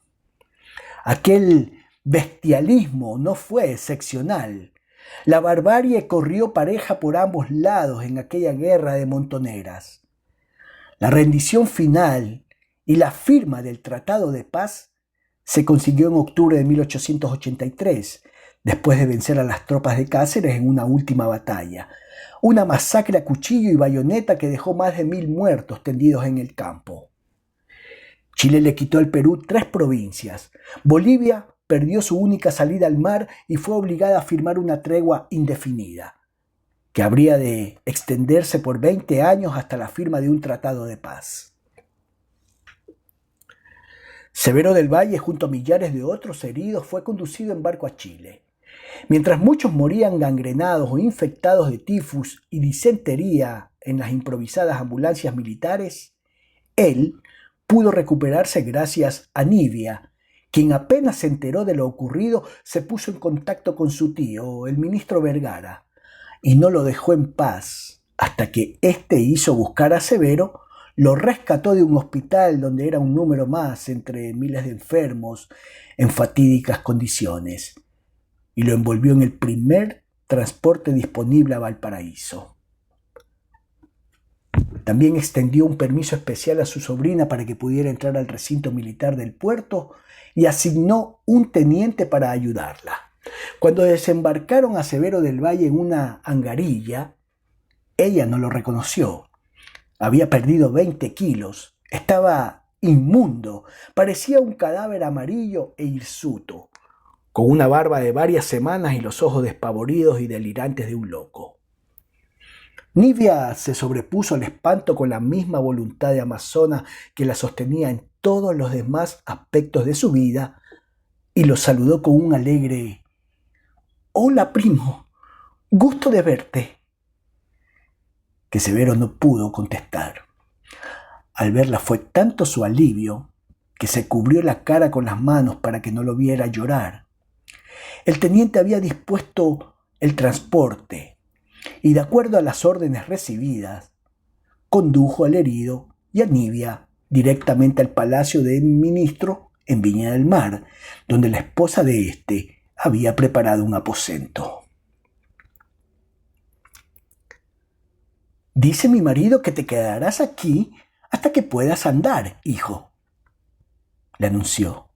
Aquel bestialismo no fue excepcional. La barbarie corrió pareja por ambos lados en aquella guerra de montoneras. La rendición final y la firma del Tratado de Paz se consiguió en octubre de 1883, después de vencer a las tropas de Cáceres en una última batalla. Una masacre a cuchillo y bayoneta que dejó más de 1000 muertos tendidos en el campo. Chile le quitó al Perú 3 provincias. Bolivia perdió su única salida al mar y fue obligada a firmar una tregua indefinida, que habría de extenderse por 20 años hasta la firma de un tratado de paz. Severo del Valle, junto a millares de otros heridos, fue conducido en barco a Chile. Mientras muchos morían gangrenados o infectados de tifus y disentería en las improvisadas ambulancias militares, él pudo recuperarse gracias a Nivia, quien apenas se enteró de lo ocurrido se puso en contacto con su tío, el ministro Vergara, y no lo dejó en paz hasta que éste hizo buscar a Severo, lo rescató de un hospital donde era un número más entre miles de enfermos en fatídicas condiciones, y lo envolvió en el primer transporte disponible a Valparaíso. También extendió un permiso especial a su sobrina para que pudiera entrar al recinto militar del puerto y asignó un teniente para ayudarla. Cuando desembarcaron a Severo del Valle en una angarilla, ella no lo reconoció. Había perdido 20 kilos, estaba inmundo, parecía un cadáver amarillo e hirsuto, con una barba de varias semanas y los ojos despavoridos y delirantes de un loco. Nivia se sobrepuso al espanto con la misma voluntad de amazona que la sostenía en todos los demás aspectos de su vida y lo saludó con un alegre «Hola, primo, gusto de verte», que Severo no pudo contestar. Al verla fue tanto su alivio que se cubrió la cara con las manos para que no lo viera llorar. El teniente había dispuesto el transporte y, de acuerdo a las órdenes recibidas, condujo al herido y a Nivia directamente al palacio del ministro en Viña del Mar, donde la esposa de éste había preparado un aposento. «Dice mi marido que te quedarás aquí hasta que puedas andar, hijo», le anunció.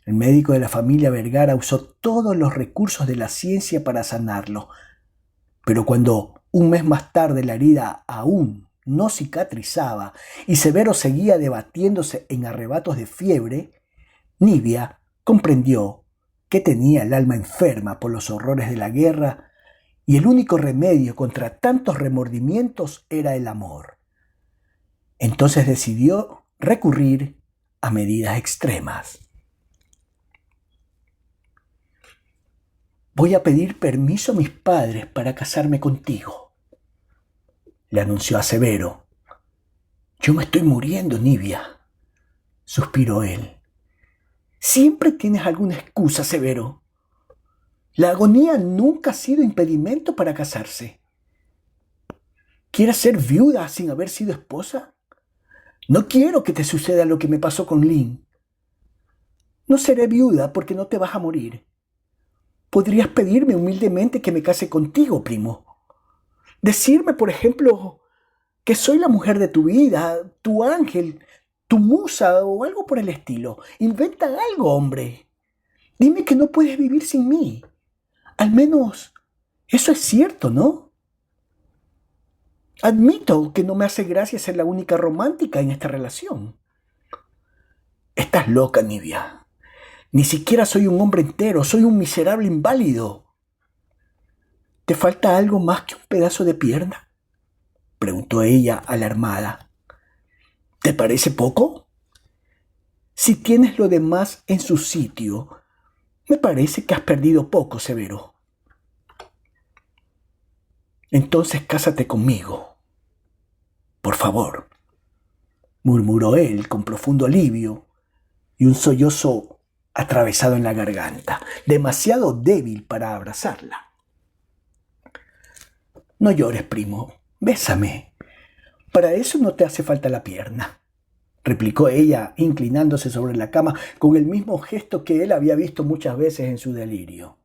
El médico de la familia Vergara usó todos los recursos de la ciencia para sanarlo, pero cuando un mes más tarde la herida aún no cicatrizaba y Severo seguía debatiéndose en arrebatos de fiebre, Nivia comprendió que tenía el alma enferma por los horrores de la guerra y el único remedio contra tantos remordimientos era el amor. Entonces decidió recurrir a medidas extremas. «Voy a pedir permiso a mis padres para casarme contigo», le anunció a Severo. «Yo me estoy muriendo, Nibia», suspiró él. «Siempre tienes alguna excusa, Severo. La agonía nunca ha sido impedimento para casarse. ¿Quieres ser viuda sin haber sido esposa? No quiero que te suceda lo que me pasó con Lynn. No seré viuda porque no te vas a morir. Podrías pedirme humildemente que me case contigo, primo. Decirme, por ejemplo, que soy la mujer de tu vida, tu ángel, tu musa o algo por el estilo. Inventa algo, hombre. Dime que no puedes vivir sin mí. Al menos eso es cierto, ¿no? Admito que no me hace gracia ser la única romántica en esta relación». «Estás loca, Nibia. Ni siquiera soy un hombre entero, soy un miserable inválido». «¿Te falta algo más que un pedazo de pierna?», preguntó ella alarmada. «¿Te parece poco? Si tienes lo demás en su sitio, me parece que has perdido poco, Severo». «Entonces cásate conmigo, por favor», murmuró él con profundo alivio y un sollozo atravesado en la garganta, demasiado débil para abrazarla. «No llores, primo, bésame. Para eso no te hace falta la pierna», replicó ella, inclinándose sobre la cama con el mismo gesto que él había visto muchas veces en su delirio.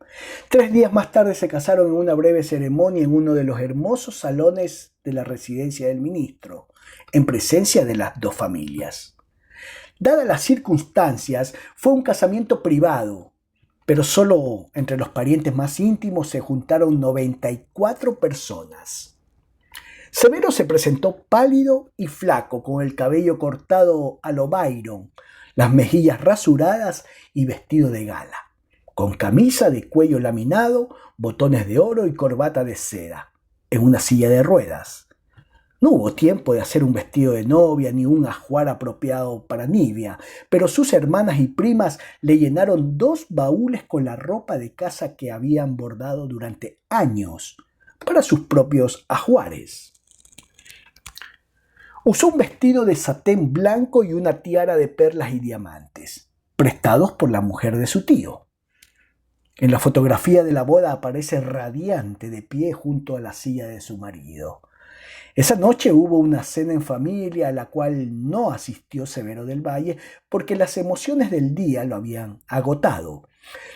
3 días más tarde se casaron en una breve ceremonia en uno de los hermosos salones de la residencia del ministro, en presencia de las 2 familias. Dadas las circunstancias, fue un casamiento privado, pero solo entre los parientes más íntimos se juntaron 94 personas. Severo se presentó pálido y flaco, con el cabello cortado a lo Byron, las mejillas rasuradas y vestido de gala, con camisa de cuello laminado, botones de oro y corbata de seda, en una silla de ruedas. No hubo tiempo de hacer un vestido de novia ni un ajuar apropiado para Nibia, pero sus hermanas y primas le llenaron 2 baúles con la ropa de casa que habían bordado durante años para sus propios ajuares. Usó un vestido de satén blanco y una tiara de perlas y diamantes, prestados por la mujer de su tío. En la fotografía de la boda aparece radiante de pie junto a la silla de su marido. Esa noche hubo una cena en familia a la cual no asistió Severo del Valle porque las emociones del día lo habían agotado.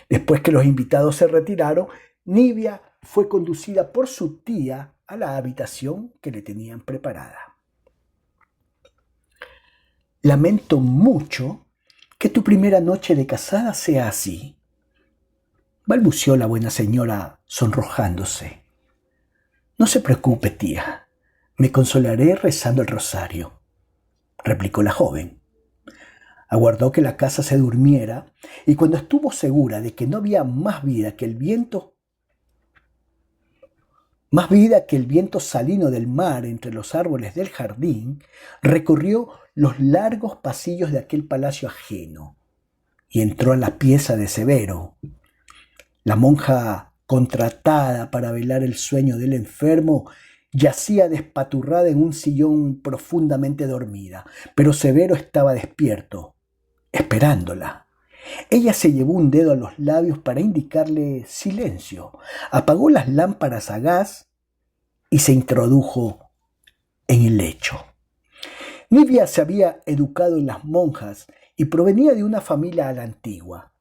Después que los invitados se retiraron, Nibia fue conducida por su tía a la habitación que le tenían preparada. «Lamento mucho que tu primera noche de casada sea así», balbució la buena señora sonrojándose. «No se preocupe, tía. Me consolaré rezando el rosario», replicó la joven. Aguardó que la casa se durmiera y cuando estuvo segura de que no había más vida que el viento salino del mar entre los árboles del jardín, recorrió los largos pasillos de aquel palacio ajeno y entró a la pieza de Severo. La monja contratada para velar el sueño del enfermo yacía despaturrada en un sillón profundamente dormida, pero Severo estaba despierto, esperándola. Ella se llevó un dedo a los labios para indicarle silencio, apagó las lámparas a gas y se introdujo en el lecho. Nibia se había educado en las monjas y provenía de una familia a la antigua,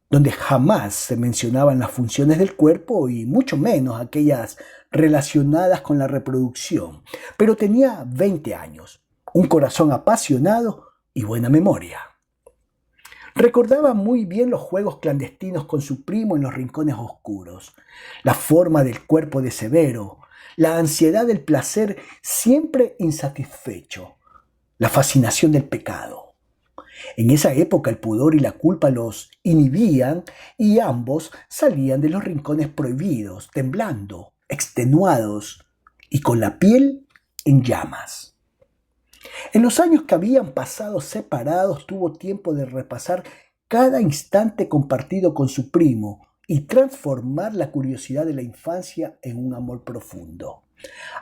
donde jamás se mencionaban las funciones del cuerpo y mucho menos aquellas relacionadas con la reproducción, pero tenía 20 años, un corazón apasionado y buena memoria. Recordaba muy bien los juegos clandestinos con su primo en los rincones oscuros, la forma del cuerpo de Severo, la ansiedad del placer siempre insatisfecho, la fascinación del pecado. En esa época el pudor y la culpa los inhibían y ambos salían de los rincones prohibidos, temblando, extenuados y con la piel en llamas. En los años que habían pasado separados tuvo tiempo de repasar cada instante compartido con su primo y transformar la curiosidad de la infancia en un amor profundo.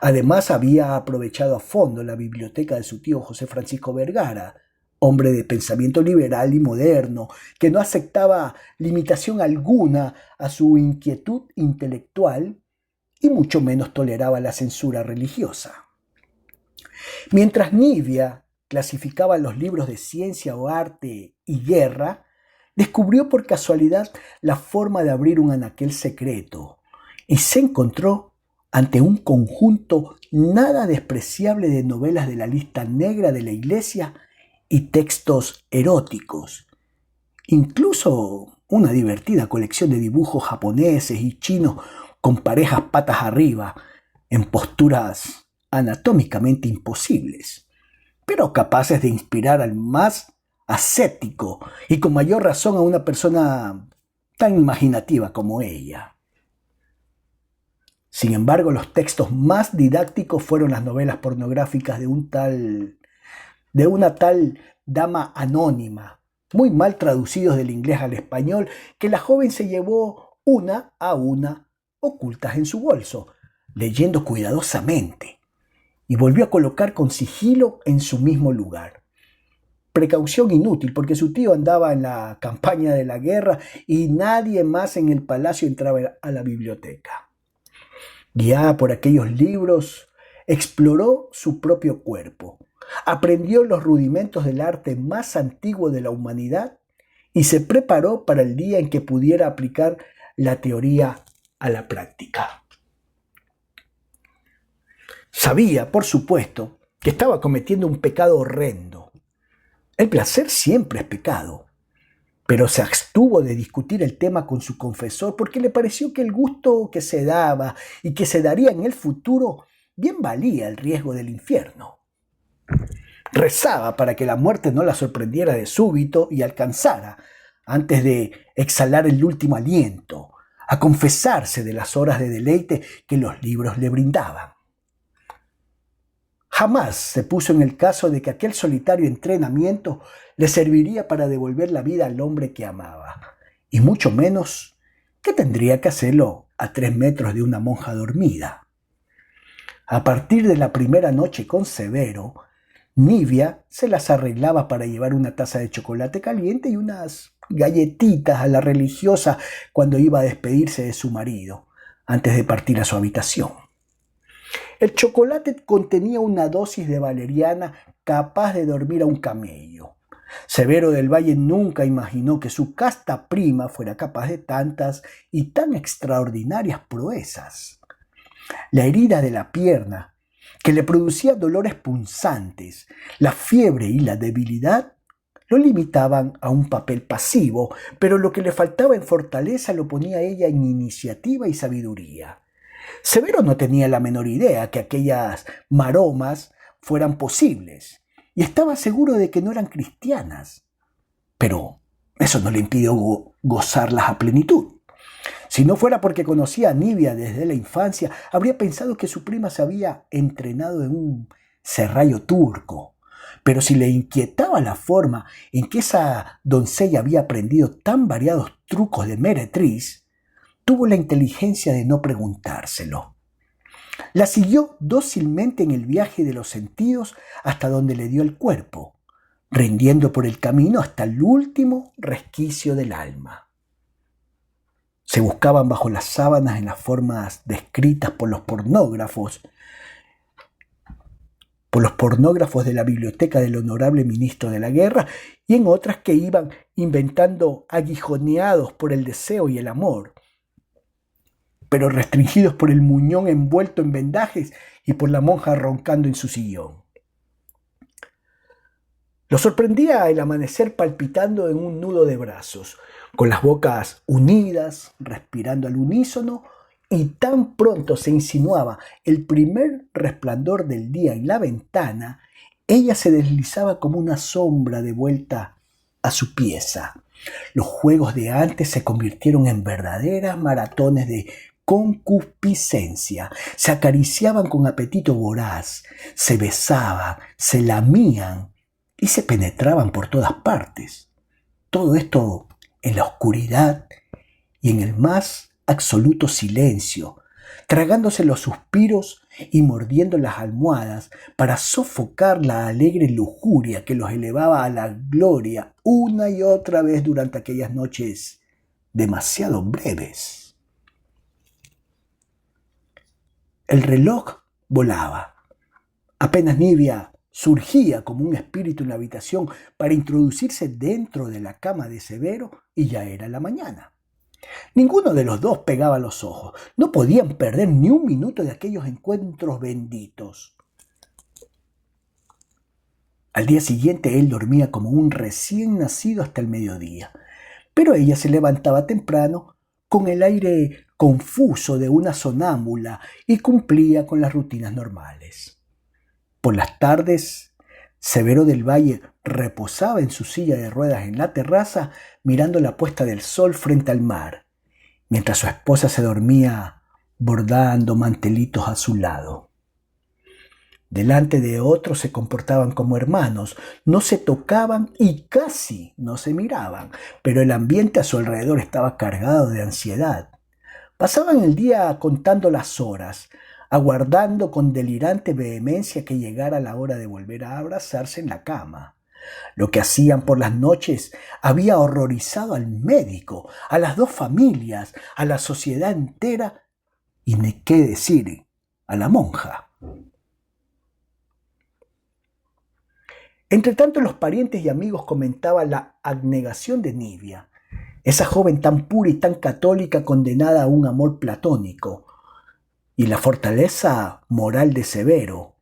Además, había aprovechado a fondo la biblioteca de su tío José Francisco Vergara, hombre de pensamiento liberal y moderno, que no aceptaba limitación alguna a su inquietud intelectual y mucho menos toleraba la censura religiosa. Mientras Nivia clasificaba los libros de ciencia o arte y guerra, descubrió por casualidad la forma de abrir un anaquel secreto y se encontró ante un conjunto nada despreciable de novelas de la lista negra de la Iglesia y textos eróticos, incluso una divertida colección de dibujos japoneses y chinos con parejas patas arriba, en posturas anatómicamente imposibles, pero capaces de inspirar al más ascético y con mayor razón a una persona tan imaginativa como ella. Sin embargo, los textos más didácticos fueron las novelas pornográficas de una tal dama anónima, muy mal traducidos del inglés al español, que la joven se llevó una a una ocultas en su bolso, leyendo cuidadosamente, y volvió a colocar con sigilo en su mismo lugar. Precaución inútil, porque su tío andaba en la campaña de la guerra y nadie más en el palacio entraba a la biblioteca. Guiada por aquellos libros, exploró su propio cuerpo, aprendió los rudimentos del arte más antiguo de la humanidad y se preparó para el día en que pudiera aplicar la teoría a la práctica. Sabía, por supuesto, que estaba cometiendo un pecado horrendo. El placer siempre es pecado, pero se abstuvo de discutir el tema con su confesor porque le pareció que el gusto que se daba y que se daría en el futuro bien valía el riesgo del infierno. Rezaba para que la muerte no la sorprendiera de súbito y alcanzara, antes de exhalar el último aliento, a confesarse de las horas de deleite que los libros le brindaban. Jamás se puso en el caso de que aquel solitario entrenamiento le serviría para devolver la vida al hombre que amaba, y mucho menos que tendría que hacerlo a 3 metros de una monja dormida. A partir de la primera noche con Severo, Nivia se las arreglaba para llevar una taza de chocolate caliente y unas galletitas a la religiosa cuando iba a despedirse de su marido, antes de partir a su habitación. El chocolate contenía una dosis de valeriana capaz de dormir a un camello. Severo del Valle nunca imaginó que su casta prima fuera capaz de tantas y tan extraordinarias proezas. La herida de la pierna, que le producía dolores punzantes, la fiebre y la debilidad, lo limitaban a un papel pasivo, pero lo que le faltaba en fortaleza lo ponía ella en iniciativa y sabiduría. Severo no tenía la menor idea que aquellas maromas fueran posibles y estaba seguro de que no eran cristianas, pero eso no le impidió gozarlas a plenitud. Si no fuera porque conocía a Nivia desde la infancia, habría pensado que su prima se había entrenado en un serrallo turco. Pero si le inquietaba la forma en que esa doncella había aprendido tan variados trucos de meretriz, tuvo la inteligencia de no preguntárselo. La siguió dócilmente en el viaje de los sentidos hasta donde le dio el cuerpo, rindiendo por el camino hasta el último resquicio del alma. Se buscaban bajo las sábanas en las formas descritas por los pornógrafos de la biblioteca del honorable ministro de la guerra y en otras que iban inventando aguijoneados por el deseo y el amor, pero restringidos por el muñón envuelto en vendajes y por la monja roncando en su sillón. Lo sorprendía el amanecer palpitando en un nudo de brazos, con las bocas unidas, respirando al unísono, y tan pronto se insinuaba el primer resplandor del día en la ventana, ella se deslizaba como una sombra de vuelta a su pieza. Los juegos de antes se convirtieron en verdaderas maratones de concupiscencia. Se acariciaban con apetito voraz, se besaban, se lamían y se penetraban por todas partes. Todo esto en la oscuridad y en el más absoluto silencio, tragándose los suspiros y mordiendo las almohadas para sofocar la alegre lujuria que los elevaba a la gloria una y otra vez durante aquellas noches demasiado breves. El reloj volaba. Apenas Nivia surgía como un espíritu en la habitación para introducirse dentro de la cama de Severo y ya era la mañana. Ninguno de los dos pegaba los ojos. No podían perder ni un minuto de aquellos encuentros benditos. Al día siguiente él dormía como un recién nacido hasta el mediodía, pero ella se levantaba temprano con el aire confuso de una sonámbula y cumplía con las rutinas normales. Por las tardes, Severo del Valle reposaba en su silla de ruedas en la terraza mirando la puesta del sol frente al mar, mientras su esposa se dormía bordando mantelitos a su lado. Delante de otros se comportaban como hermanos, no se tocaban y casi no se miraban, pero el ambiente a su alrededor estaba cargado de ansiedad. Pasaban el día contando las horas, aguardando con delirante vehemencia que llegara la hora de volver a abrazarse en la cama. Lo que hacían por las noches había horrorizado al médico, a las dos familias, a la sociedad entera y ni qué decir, a la monja. Entretanto, los parientes y amigos comentaban la abnegación de Nivia, esa joven tan pura y tan católica condenada a un amor platónico, y la fortaleza moral de Severo,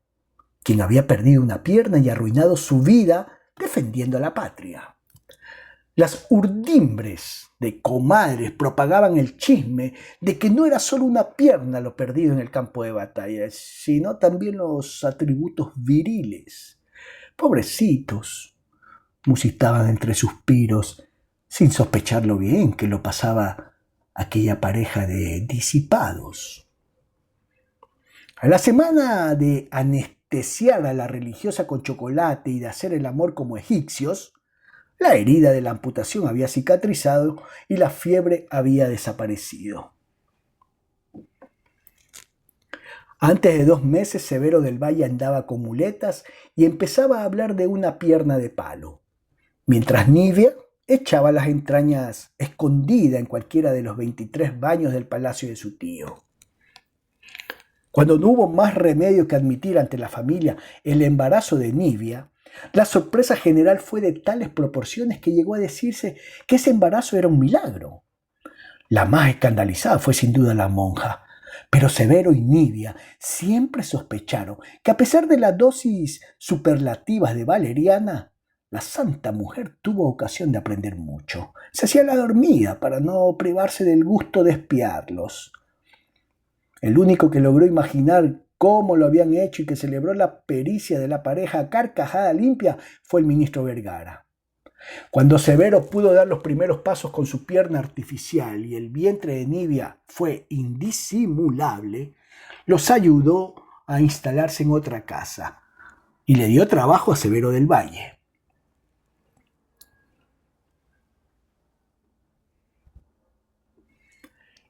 quien había perdido una pierna y arruinado su vida defendiendo a la patria. Las urdimbres de comadres propagaban el chisme de que no era solo una pierna lo perdido en el campo de batalla, sino también los atributos viriles. Pobrecitos, musitaban entre suspiros, sin sospechar lo bien que lo pasaba aquella pareja de disipados. A la semana de anestesiar a la religiosa con chocolate y de hacer el amor como egipcios, la herida de la amputación había cicatrizado y la fiebre había desaparecido. Antes de 2 meses, Severo del Valle andaba con muletas y empezaba a hablar de una pierna de palo, mientras Nivia echaba las entrañas escondida en cualquiera de los 23 baños del palacio de su tío. Cuando no hubo más remedio que admitir ante la familia el embarazo de Nivia, la sorpresa general fue de tales proporciones que llegó a decirse que ese embarazo era un milagro. La más escandalizada fue sin duda la monja, pero Severo y Nivia siempre sospecharon que a pesar de las dosis superlativas de valeriana, la santa mujer tuvo ocasión de aprender mucho. Se hacía la dormida para no privarse del gusto de espiarlos. El único que logró imaginar cómo lo habían hecho y que celebró la pericia de la pareja a carcajada limpia fue el ministro Vergara. Cuando Severo pudo dar los primeros pasos con su pierna artificial y el vientre de Nivia fue indisimulable, los ayudó a instalarse en otra casa y le dio trabajo a Severo del Valle.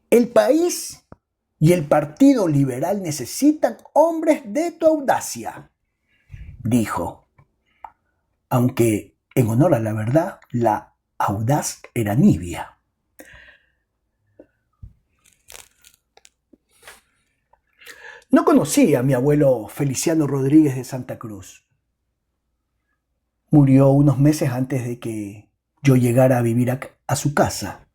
El país y el Partido Liberal necesitan hombres de tu audacia, dijo, aunque en honor a la verdad, la audaz era Nivia. No conocí a mi abuelo Feliciano Rodríguez de Santa Cruz. Murió unos meses antes de que yo llegara a vivir a su casa.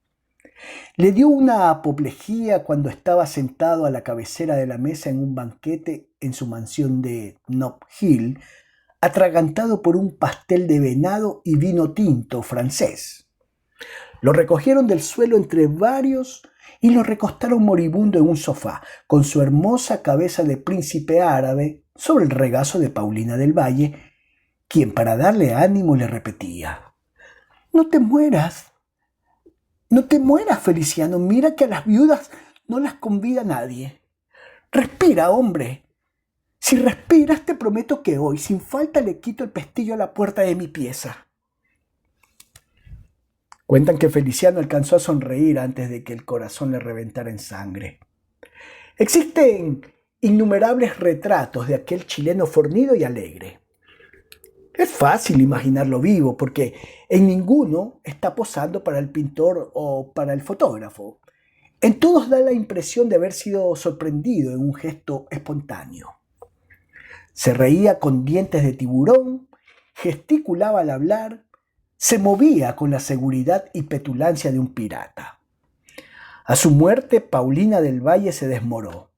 Le dio una apoplejía cuando estaba sentado a la cabecera de la mesa en un banquete en su mansión de Nob Hill, atragantado por un pastel de venado y vino tinto francés. Lo recogieron del suelo entre varios y lo recostaron moribundo en un sofá, con su hermosa cabeza de príncipe árabe sobre el regazo de Paulina del Valle, quien para darle ánimo le repetía: No te mueras. No te mueras, Feliciano. Mira que a las viudas no las convida nadie. Respira, hombre. Si respiras, te prometo que hoy, sin falta, le quito el pestillo a la puerta de mi pieza. Cuentan que Feliciano alcanzó a sonreír antes de que el corazón le reventara en sangre. Existen innumerables retratos de aquel chileno fornido y alegre. Es fácil imaginarlo vivo porque en ninguno está posando para el pintor o para el fotógrafo. En todos da la impresión de haber sido sorprendido en un gesto espontáneo. Se reía con dientes de tiburón, gesticulaba al hablar, se movía con la seguridad y petulancia de un pirata. A su muerte, Paulina del Valle se desmoró.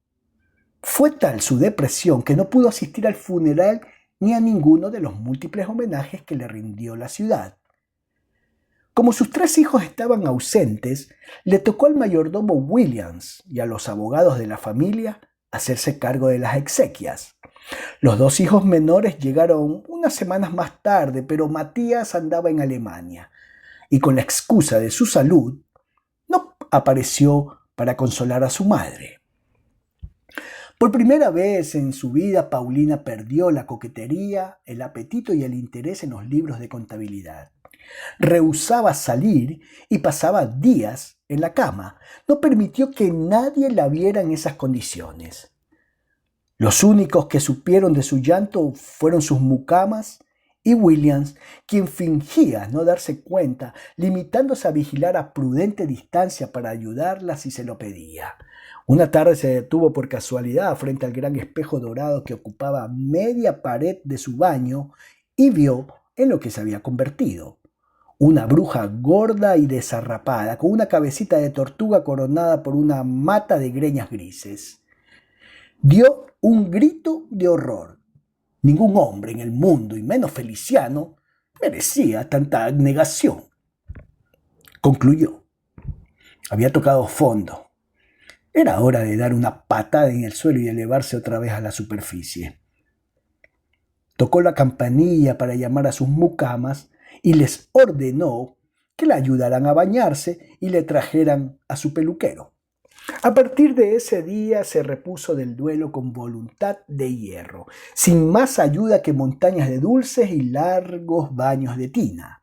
Fue tal su depresión que no pudo asistir al funeral ni a ninguno de los múltiples homenajes que le rindió la ciudad. Como sus 3 hijos estaban ausentes, le tocó al mayordomo Williams y a los abogados de la familia hacerse cargo de las exequias. Los 2 hijos menores llegaron unas semanas más tarde, pero Matías andaba en Alemania y con la excusa de su salud no apareció para consolar a su madre. Por primera vez en su vida, Paulina perdió la coquetería, el apetito y el interés en los libros de contabilidad. Rehusaba salir y pasaba días en la cama. No permitió que nadie la viera en esas condiciones. Los únicos que supieron de su llanto fueron sus mucamas y Williams, quien fingía no darse cuenta, limitándose a vigilar a prudente distancia para ayudarla si se lo pedía. Una tarde se detuvo por casualidad frente al gran espejo dorado que ocupaba media pared de su baño y vio en lo que se había convertido. Una bruja gorda y desarrapada, con una cabecita de tortuga coronada por una mata de greñas grises. Dio un grito de horror. Ningún hombre en el mundo, y menos Feliciano, merecía tanta abnegación. Concluyó. Había tocado fondo. Era hora de dar una patada en el suelo y elevarse otra vez a la superficie. Tocó la campanilla para llamar a sus mucamas y les ordenó que la ayudaran a bañarse y le trajeran a su peluquero. A partir de ese día se repuso del duelo con voluntad de hierro, sin más ayuda que montañas de dulces y largos baños de tina.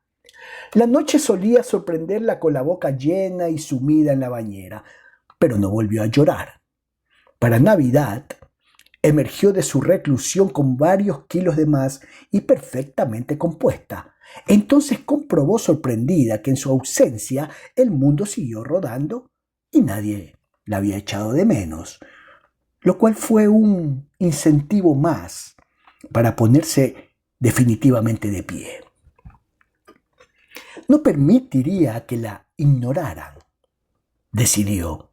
La noche solía sorprenderla con la boca llena y sumida en la bañera, pero no volvió a llorar. Para Navidad, emergió de su reclusión con varios kilos de más y perfectamente compuesta. Entonces comprobó sorprendida que en su ausencia el mundo siguió rodando y nadie la había echado de menos, lo cual fue un incentivo más para ponerse definitivamente de pie. No permitiría que la ignoraran, decidió.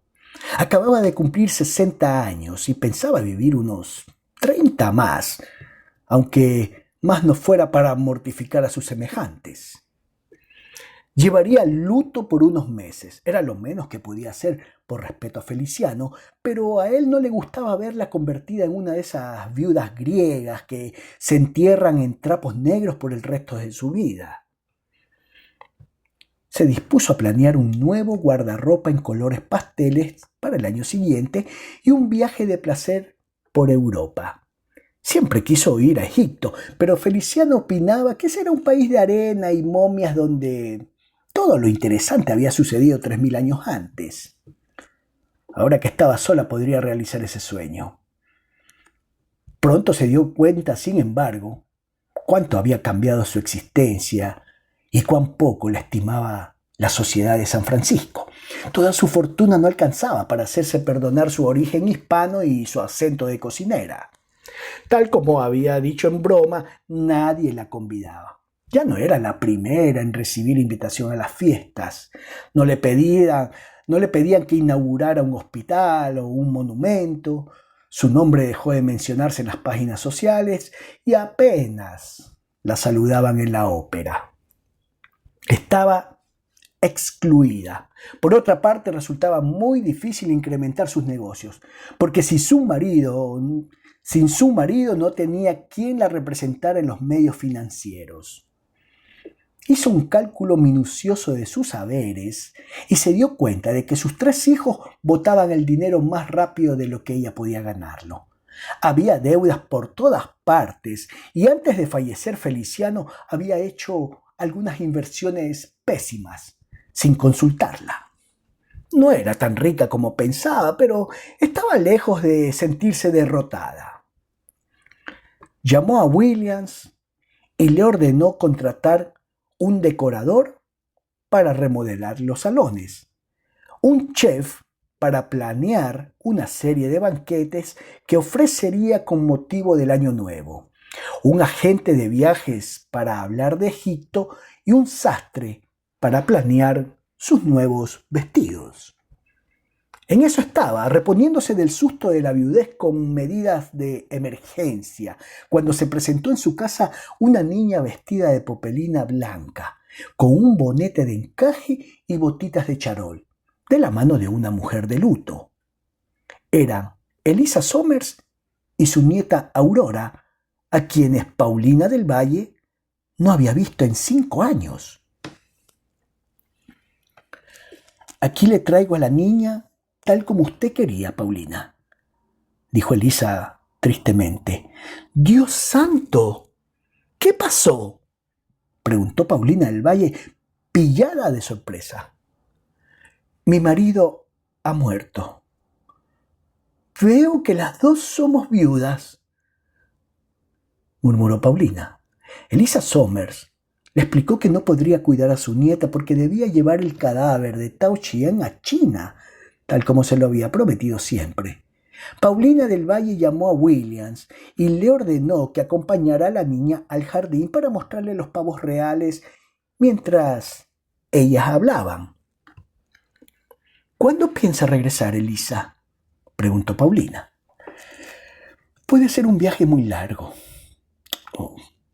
Acababa de cumplir 60 años y pensaba vivir unos 30 más, aunque más no fuera para mortificar a sus semejantes. Llevaría luto por unos meses, era lo menos que podía hacer por respeto a Feliciano, pero a él no le gustaba verla convertida en una de esas viudas griegas que se entierran en trapos negros por el resto de su vida. Se dispuso a planear un nuevo guardarropa en colores pasteles para el año siguiente y un viaje de placer por Europa. Siempre quiso ir a Egipto, pero Feliciano opinaba que ese era un país de arena y momias donde todo lo interesante había sucedido 3000 años antes. Ahora que estaba sola podría realizar ese sueño. Pronto se dio cuenta, sin embargo, cuánto había cambiado su existencia y cuán poco la estimaba la sociedad de San Francisco. Toda su fortuna no alcanzaba para hacerse perdonar su origen hispano y su acento de cocinera. Tal como había dicho en broma, nadie la convidaba. Ya no era la primera en recibir invitación a las fiestas. No le pedían que inaugurara un hospital o un monumento. Su nombre dejó de mencionarse en las páginas sociales y apenas la saludaban en la ópera. Estaba excluida. Por otra parte, resultaba muy difícil incrementar sus negocios, porque sin su marido no tenía quien la representara en los medios financieros. Hizo un cálculo minucioso de sus haberes y se dio cuenta de que sus 3 hijos botaban el dinero más rápido de lo que ella podía ganarlo. Había deudas por todas partes y antes de fallecer Feliciano había hecho algunas inversiones pésimas, sin consultarla. No era tan rica como pensaba, pero estaba lejos de sentirse derrotada. Llamó a Williams y le ordenó contratar un decorador para remodelar los salones, un chef para planear una serie de banquetes que ofrecería con motivo del Año Nuevo, un agente de viajes para hablar de Egipto y un sastre para planear sus nuevos vestidos. En eso estaba, reponiéndose del susto de la viudez con medidas de emergencia, cuando se presentó en su casa una niña vestida de popelina blanca, con un bonete de encaje y botitas de charol, de la mano de una mujer de luto. Eran Elisa Somers y su nieta Aurora, a quienes Paulina del Valle no había visto en 5 años. Aquí le traigo a la niña tal como usted quería, Paulina, dijo Elisa tristemente. ¡Dios santo! ¿Qué pasó?, preguntó Paulina del Valle, pillada de sorpresa. Mi marido ha muerto. Veo que las 2 somos viudas, murmuró Paulina. Elisa Somers le explicó que no podría cuidar a su nieta porque debía llevar el cadáver de Tao Chien a China, tal como se lo había prometido siempre. Paulina del Valle llamó a Williams y le ordenó que acompañara a la niña al jardín para mostrarle los pavos reales mientras ellas hablaban. ¿Cuándo piensa regresar, Elisa?, preguntó Paulina. Puede ser un viaje muy largo.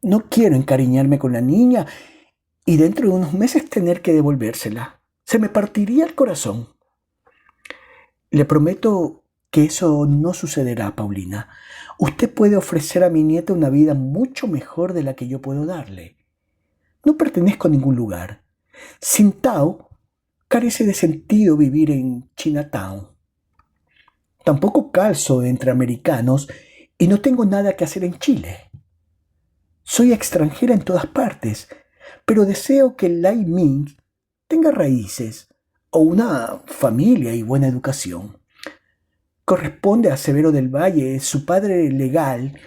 No quiero encariñarme con la niña y dentro de unos meses tener que devolvérsela. Se me partiría el corazón. Le prometo que eso no sucederá, Paulina. Usted puede ofrecer a mi nieta una vida mucho mejor de la que yo puedo darle. No pertenezco a ningún lugar. Sin Tao, carece de sentido vivir en Chinatown. Tampoco calzo entre americanos y no tengo nada que hacer en Chile. Soy extranjera en todas partes, pero deseo que Lai Ming tenga raíces o una familia y buena educación. Corresponde a Severo del Valle, su padre legal,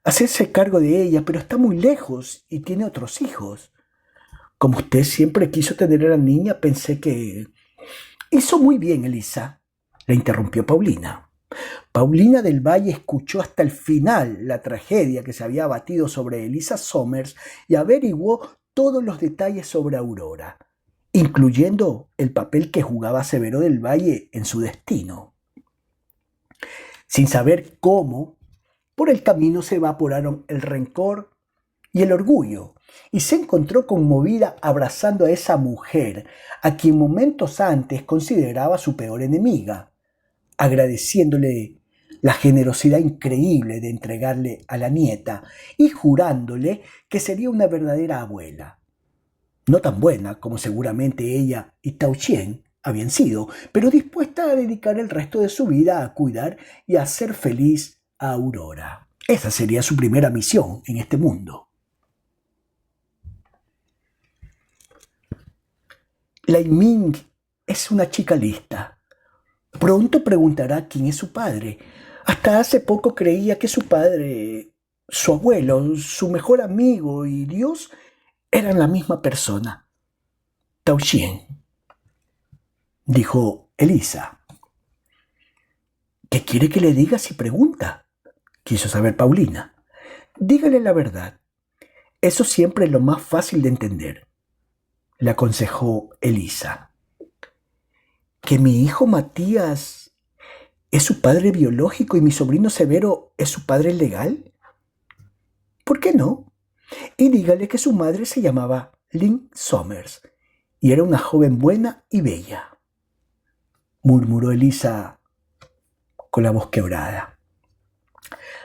hacerse cargo de ella, pero está muy lejos y tiene otros hijos. Como usted siempre quiso tener a la niña, pensé que... Hizo muy bien, Elisa, la interrumpió Paulina. Paulina del Valle escuchó hasta el final la tragedia que se había abatido sobre Elisa Somers y averiguó todos los detalles sobre Aurora, incluyendo el papel que jugaba Severo del Valle en su destino. Sin saber cómo, por el camino se evaporaron el rencor y el orgullo, y se encontró conmovida abrazando a esa mujer a quien momentos antes consideraba su peor enemiga, agradeciéndole la generosidad increíble de entregarle a la nieta y jurándole que sería una verdadera abuela. No tan buena como seguramente ella y Tao Chien habían sido, pero dispuesta a dedicar el resto de su vida a cuidar y a hacer feliz a Aurora. Esa sería su primera misión en este mundo. Lai Ming es una chica lista. Pronto preguntará quién es su padre. Hasta hace poco creía que su padre, su abuelo, su mejor amigo y Dios eran la misma persona. Tao Chien, dijo Elisa. ¿Qué quiere que le diga si pregunta?, quiso saber Paulina. Dígale la verdad. Eso siempre es lo más fácil de entender, le aconsejó Elisa. ¿Que mi hijo Matías es su padre biológico y mi sobrino Severo es su padre legal? ¿Por qué no? Y dígale que su madre se llamaba Lynn Somers y era una joven buena y bella, murmuró Elisa con la voz quebrada.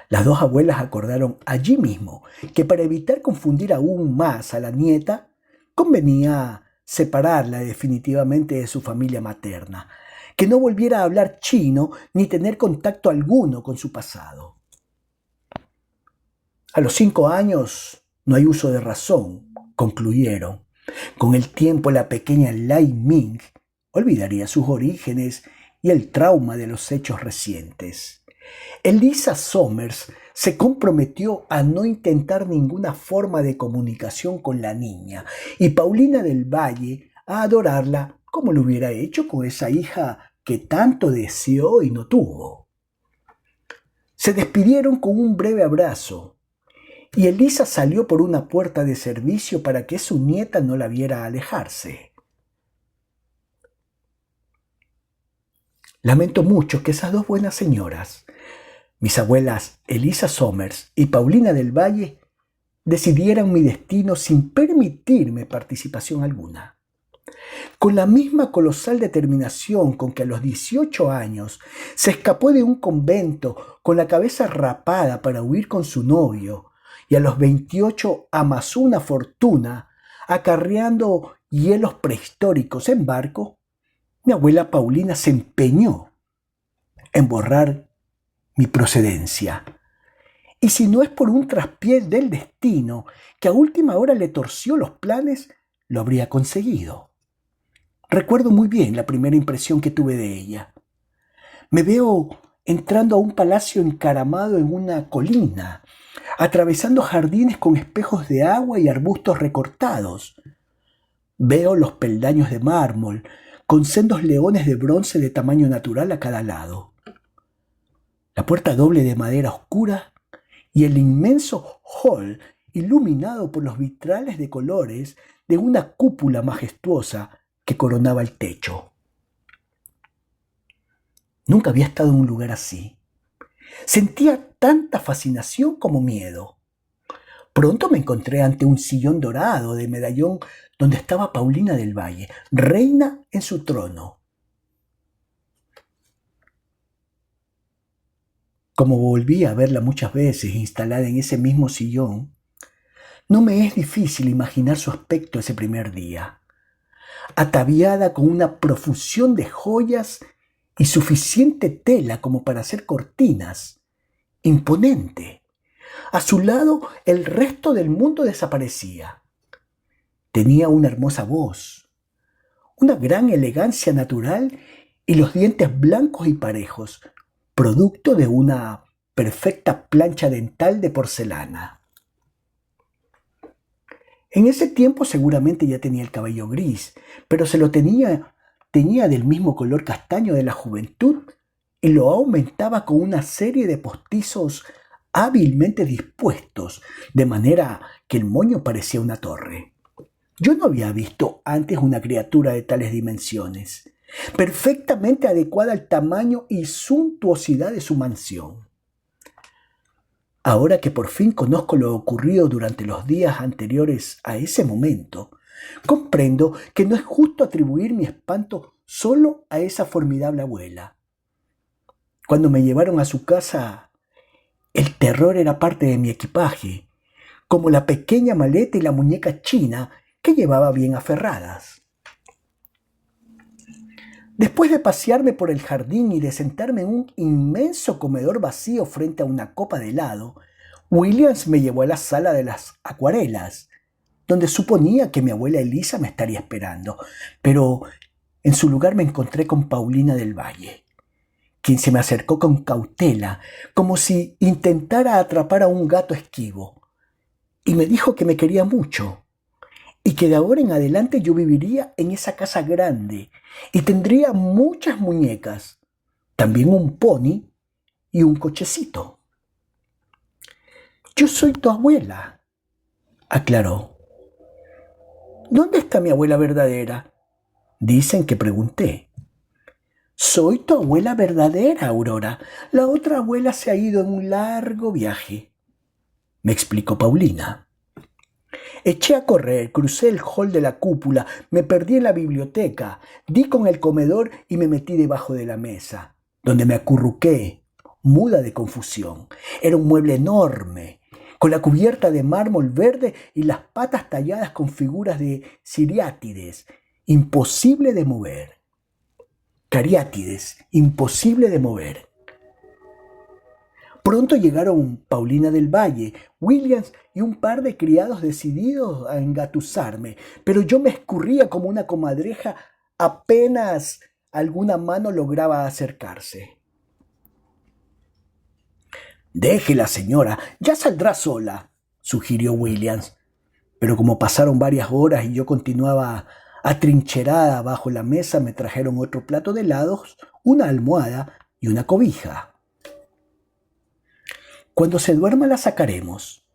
Las 2 abuelas acordaron allí mismo que para evitar confundir aún más a la nieta, convenía separarla definitivamente de su familia materna, que no volviera a hablar chino ni tener contacto alguno con su pasado. A los 5 años no hay uso de razón, concluyeron. Con el tiempo la pequeña Lai Ming olvidaría sus orígenes y el trauma de los hechos recientes. Elisa Somers se comprometió a no intentar ninguna forma de comunicación con la niña y Paulina del Valle a adorarla como lo hubiera hecho con esa hija que tanto deseó y no tuvo. Se despidieron con un breve abrazo y Elisa salió por una puerta de servicio para que su nieta no la viera alejarse. Lamento mucho que esas dos buenas señoras, mis abuelas Elisa Somers y Paulina del Valle, decidieran mi destino sin permitirme participación alguna. Con la misma colosal determinación con que a los 18 años se escapó de un convento con la cabeza rapada para huir con su novio, y a los 28 amasó una fortuna acarreando hielos prehistóricos en barco, mi abuela Paulina se empeñó en borrar mi procedencia. Y si no es por un traspiés del destino que a última hora le torció los planes, lo habría conseguido. Recuerdo muy bien la primera impresión que tuve de ella. Me veo entrando a un palacio encaramado en una colina, atravesando jardines con espejos de agua y arbustos recortados. Veo los peldaños de mármol, con sendos leones de bronce de tamaño natural a cada lado. La puerta doble de madera oscura y el inmenso hall iluminado por los vitrales de colores de una cúpula majestuosa que coronaba el techo. Nunca había estado en un lugar así. Sentía tanta fascinación como miedo. Pronto me encontré ante un sillón dorado de medallón donde estaba Paulina del Valle, reina en su trono. Como volví a verla muchas veces instalada en ese mismo sillón, no me es difícil imaginar su aspecto ese primer día, ataviada con una profusión de joyas y suficiente tela como para hacer cortinas, imponente. A su lado el resto del mundo desaparecía. Tenía una hermosa voz, una gran elegancia natural y los dientes blancos y parejos, producto de una perfecta plancha dental de porcelana. En ese tiempo seguramente ya tenía el cabello gris, pero se lo teñía del mismo color castaño de la juventud y lo aumentaba con una serie de postizos hábilmente dispuestos, de manera que el moño parecía una torre. Yo no había visto antes una criatura de tales dimensiones, perfectamente adecuada al tamaño y suntuosidad de su mansión. Ahora que por fin conozco lo ocurrido durante los días anteriores a ese momento, comprendo que no es justo atribuir mi espanto solo a esa formidable abuela. Cuando me llevaron a su casa, el terror era parte de mi equipaje, como la pequeña maleta y la muñeca china que llevaba bien aferradas. Después de pasearme por el jardín y de sentarme en un inmenso comedor vacío frente a una copa de helado, Williams me llevó a la sala de las acuarelas, donde suponía que mi abuela Elisa me estaría esperando, pero en su lugar me encontré con Paulina del Valle, quien se me acercó con cautela, como si intentara atrapar a un gato esquivo, y me dijo que me quería mucho, y que de ahora en adelante yo viviría en esa casa grande y tendría muchas muñecas, también un pony y un cochecito. Yo soy tu abuela, aclaró. ¿Dónde está mi abuela verdadera? Dicen que pregunté. Soy tu abuela verdadera, Aurora. La otra abuela se ha ido en un largo viaje, me explicó Paulina. Eché a correr, crucé el hall de la cúpula, me perdí en la biblioteca, di con el comedor y me metí debajo de la mesa, donde me acurruqué, muda de confusión. Era un mueble enorme, con la cubierta de mármol verde y las patas talladas con figuras de cariátides, imposible de mover. Cariátides, imposible de mover. Pronto llegaron Paulina del Valle, Williams y un par de criados decididos a engatusarme, pero yo me escurría como una comadreja apenas alguna mano lograba acercarse. «Déjela, señora, ya saldrá sola», sugirió Williams. Pero como pasaron varias horas y yo continuaba atrincherada bajo la mesa, me trajeron otro plato de helados, una almohada y una cobija. «Cuando se duerma la sacaremos»,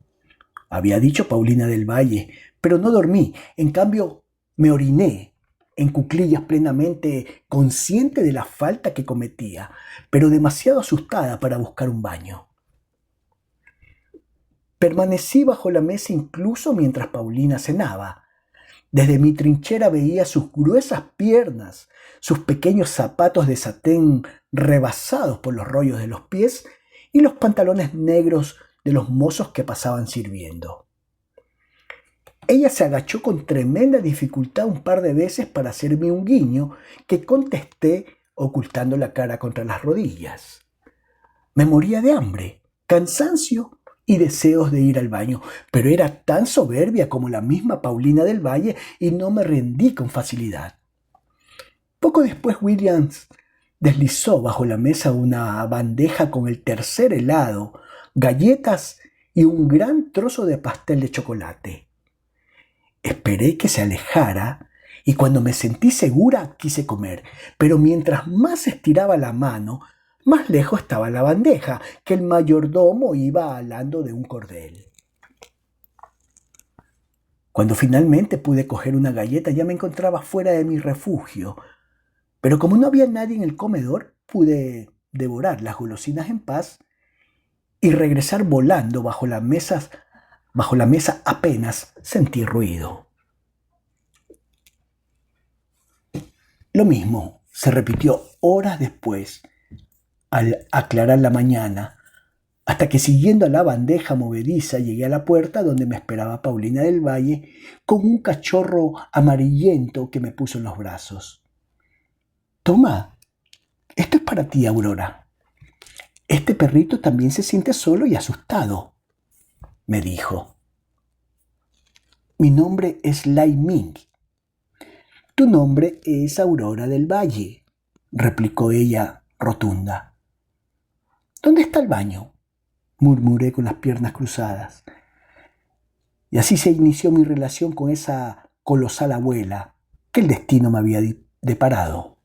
había dicho Paulina del Valle, pero no dormí. En cambio, me oriné en cuclillas, plenamente consciente de la falta que cometía, pero demasiado asustada para buscar un baño. Permanecí bajo la mesa incluso mientras Paulina cenaba. Desde mi trinchera veía sus gruesas piernas, sus pequeños zapatos de satén rebasados por los rollos de los pies y los pantalones negros de los mozos que pasaban sirviendo. Ella se agachó con tremenda dificultad un par de veces para hacerme un guiño que contesté ocultando la cara contra las rodillas. Me moría de hambre, cansancio y deseos de ir al baño, pero era tan soberbia como la misma Paulina del Valle y no me rendí con facilidad. Poco después Williams deslizó bajo la mesa una bandeja con el tercer helado, galletas y un gran trozo de pastel de chocolate. Esperé que se alejara y cuando me sentí segura quise comer, pero mientras más estiraba la mano, más lejos estaba la bandeja, que el mayordomo iba alando de un cordel. Cuando finalmente pude coger una galleta, ya me encontraba fuera de mi refugio, pero como no había nadie en el comedor, pude devorar las golosinas en paz y regresar volando bajo la mesa apenas sentí ruido. Lo mismo se repitió horas después, al aclarar la mañana, hasta que siguiendo a la bandeja movediza llegué a la puerta donde me esperaba Paulina del Valle con un cachorro amarillento que me puso en los brazos. «Toma, esto es para ti, Aurora. Este perrito también se siente solo y asustado», me dijo. «Mi nombre es Lai Ming». «Tu nombre es Aurora del Valle», replicó ella rotunda. «¿Dónde está el baño?», murmuré con las piernas cruzadas. Y así se inició mi relación con esa colosal abuela que el destino me había deparado.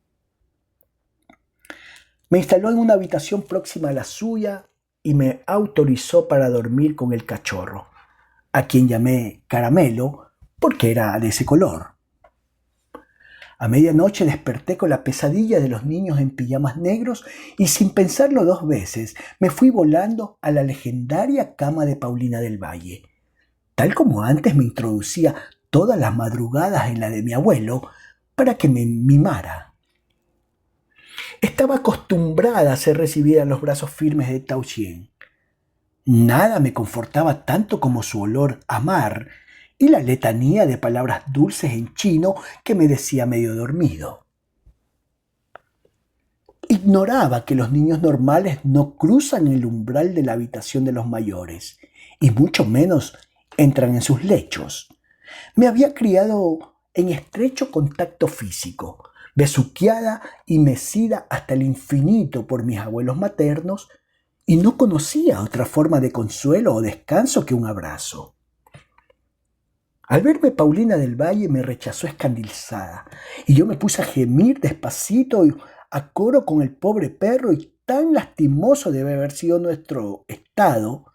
Me instaló en una habitación próxima a la suya y me autorizó para dormir con el cachorro, a quien llamé Caramelo porque era de ese color. A medianoche desperté con la pesadilla de los niños en pijamas negros y sin pensarlo dos veces me fui volando a la legendaria cama de Paulina del Valle. Tal como antes me introducía todas las madrugadas en la de mi abuelo para que me mimara. Estaba acostumbrada a ser recibida en los brazos firmes de Tao Xian. Nada me confortaba tanto como su olor a mar y la letanía de palabras dulces en chino que me decía medio dormido. Ignoraba que los niños normales no cruzan el umbral de la habitación de los mayores, y mucho menos entran en sus lechos. Me había criado en estrecho contacto físico, besuqueada y mecida hasta el infinito por mis abuelos maternos, y no conocía otra forma de consuelo o descanso que un abrazo. Al verme Paulina del Valle me rechazó escandalizada, y yo me puse a gemir despacito y a coro con el pobre perro, y tan lastimoso debe haber sido nuestro estado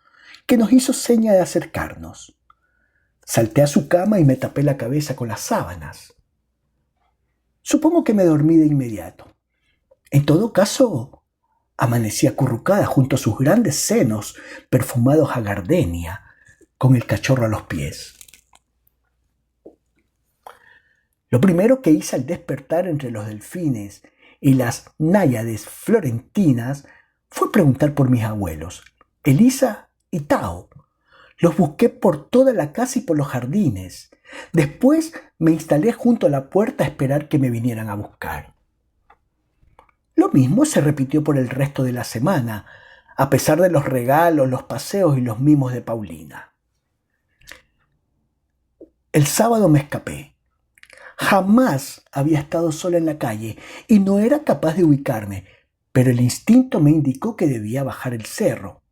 que nos hizo seña de acercarnos. Salté a su cama y me tapé la cabeza con las sábanas. Supongo que me dormí de inmediato. En todo caso, amanecí acurrucada junto a sus grandes senos perfumados a gardenia, con el cachorro a los pies. Lo primero que hice al despertar entre los delfines y las náyades florentinas fue preguntar por mis abuelos, Elisa y Tao, Los busqué por toda la casa y por los jardines. Después me instalé junto a la puerta a esperar que me vinieran a buscar. Lo mismo se repitió por el resto de la semana, a pesar de los regalos, los paseos y los mimos de Paulina. El sábado me escapé. Jamás había estado sola en la calle y no era capaz de ubicarme, pero el instinto me indicó que debía bajar el cerro.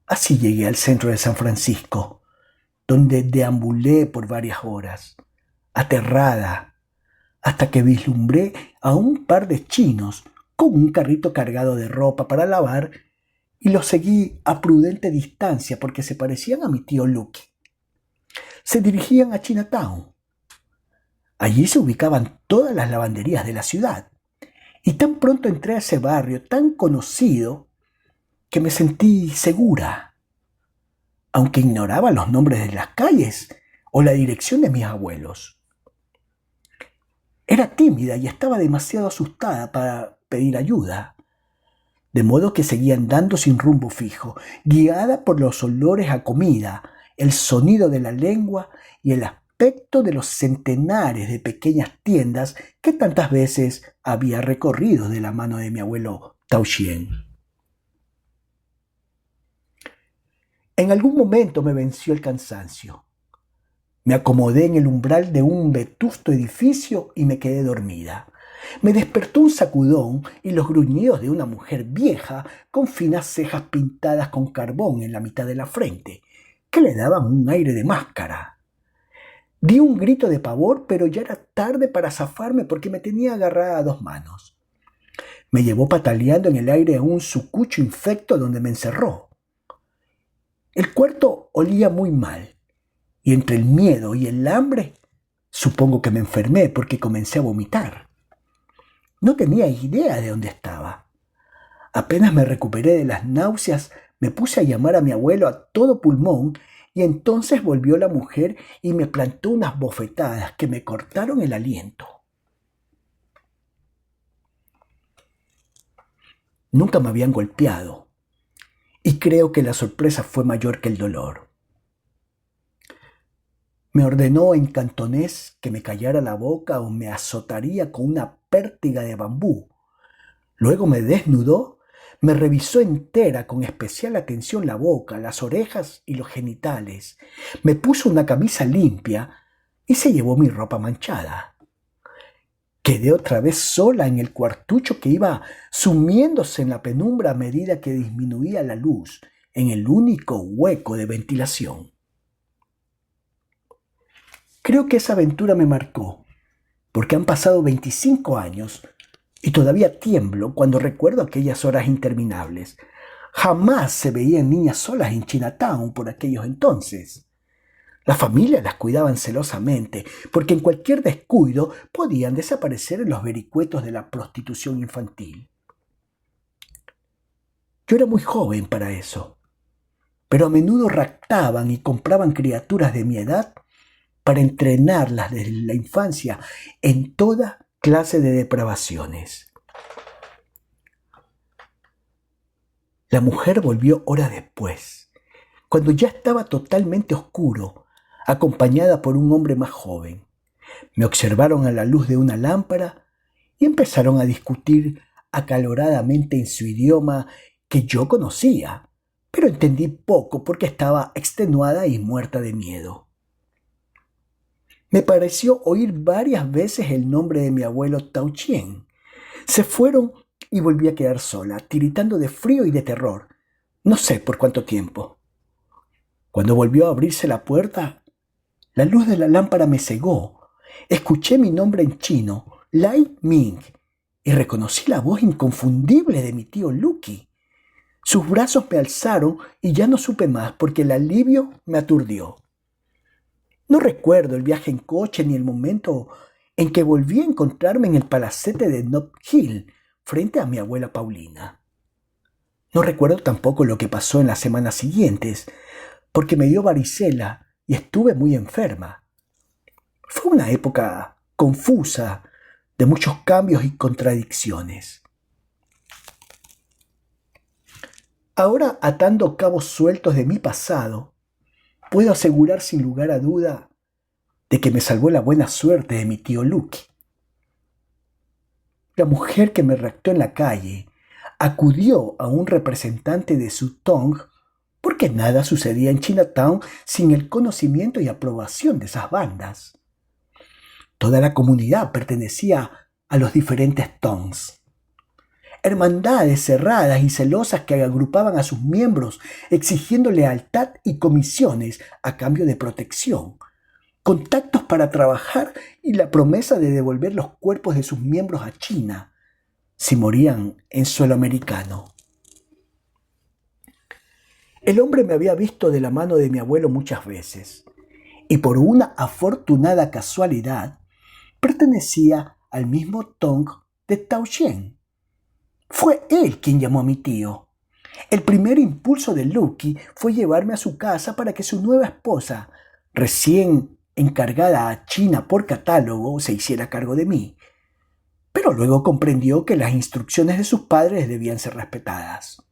Así llegué al centro de San Francisco, donde deambulé por varias horas, aterrada, hasta que vislumbré a un par de chinos con un carrito cargado de ropa para lavar y los seguí a prudente distancia porque se parecían a mi tío Lucky. Se dirigían a Chinatown. Allí se ubicaban todas las lavanderías de la ciudad y tan pronto entré a ese barrio tan conocido que me sentí segura, aunque ignoraba los nombres de las calles o la dirección de mis abuelos. Era tímida y estaba demasiado asustada para pedir ayuda, de modo que seguía andando sin rumbo fijo, guiada por los olores a comida, el sonido de la lengua y el aspecto de los centenares de pequeñas tiendas que tantas veces había recorrido de la mano de mi abuelo Tao Chien. En algún momento me venció el cansancio. Me acomodé en el umbral de un vetusto edificio y me quedé dormida. Me despertó un sacudón y los gruñidos de una mujer vieja con finas cejas pintadas con carbón en la mitad de la frente, que le daban un aire de máscara. Di un grito de pavor, pero ya era tarde para zafarme porque me tenía agarrada a dos manos. Me llevó pataleando en el aire a un sucucho infecto donde me encerró. El cuarto olía muy mal, y entre el miedo y el hambre, supongo que me enfermé porque comencé a vomitar. No tenía idea de dónde estaba. Apenas me recuperé de las náuseas, me puse a llamar a mi abuelo a todo pulmón y entonces volvió la mujer y me plantó unas bofetadas que me cortaron el aliento. Nunca me habían golpeado y creo que la sorpresa fue mayor que el dolor. Me ordenó en cantonés que me callara la boca o me azotaría con una pértiga de bambú. Luego me desnudó, me revisó entera con especial atención la boca, las orejas y los genitales. Me puso una camisa limpia y se llevó mi ropa manchada. Quedé otra vez sola en el cuartucho que iba sumiéndose en la penumbra a medida que disminuía la luz en el único hueco de ventilación. Creo que esa aventura me marcó, porque han pasado 25 años y todavía tiemblo cuando recuerdo aquellas horas interminables. Jamás se veían niñas solas en Chinatown por aquellos entonces. Las familias las cuidaban celosamente, porque en cualquier descuido podían desaparecer en los vericuetos de la prostitución infantil. Yo era muy joven para eso, pero a menudo raptaban y compraban criaturas de mi edad para entrenarlas desde la infancia en toda clase de depravaciones. La mujer volvió horas después, cuando ya estaba totalmente oscuro, acompañada por un hombre más joven. Me observaron a la luz de una lámpara y empezaron a discutir acaloradamente en su idioma que yo conocía, pero entendí poco porque estaba extenuada y muerta de miedo. Me pareció oír varias veces el nombre de mi abuelo Tao Chien. Se fueron y volví a quedar sola, tiritando de frío y de terror. No sé por cuánto tiempo. Cuando volvió a abrirse la puerta, la luz de la lámpara me cegó. Escuché mi nombre en chino, Lai Ming, y reconocí la voz inconfundible de mi tío Lucky. Sus brazos me alzaron y ya no supe más porque el alivio me aturdió. No recuerdo el viaje en coche ni el momento en que volví a encontrarme en el palacete de Nob Hill frente a mi abuela Paulina. No recuerdo tampoco lo que pasó en las semanas siguientes, porque me dio varicela y estuve muy enferma. Fue una época confusa, de muchos cambios y contradicciones. Ahora, atando cabos sueltos de mi pasado, puedo asegurar sin lugar a duda de que me salvó la buena suerte de mi tío Lucky. La mujer que me raptó en la calle acudió a un representante de su tong porque nada sucedía en Chinatown sin el conocimiento y aprobación de esas bandas. Toda la comunidad pertenecía a los diferentes tongs. Hermandades cerradas y celosas que agrupaban a sus miembros exigiendo lealtad y comisiones a cambio de protección, contactos para trabajar y la promesa de devolver los cuerpos de sus miembros a China si morían en suelo americano. El hombre me había visto de la mano de mi abuelo muchas veces y por una afortunada casualidad pertenecía al mismo tong de Tao Xian. Fue él quien llamó a mi tío. El primer impulso de Lucky fue llevarme a su casa para que su nueva esposa, recién encargada a China por catálogo, se hiciera cargo de mí. Pero luego comprendió que las instrucciones de sus padres debían ser respetadas.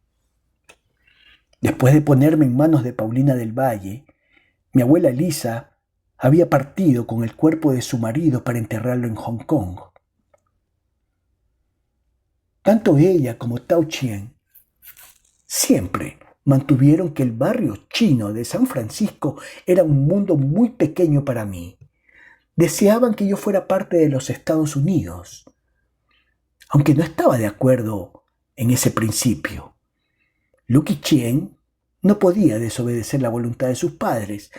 Después de ponerme en manos de Paulina del Valle, mi abuela Elisa había partido con el cuerpo de su marido para enterrarlo en Hong Kong. Tanto ella como Tao Qian siempre mantuvieron que el barrio chino de San Francisco era un mundo muy pequeño para mí. Deseaban que yo fuera parte de los Estados Unidos, aunque no estaba de acuerdo en ese principio. Lucky Qian no podía desobedecer la voluntad de sus padres.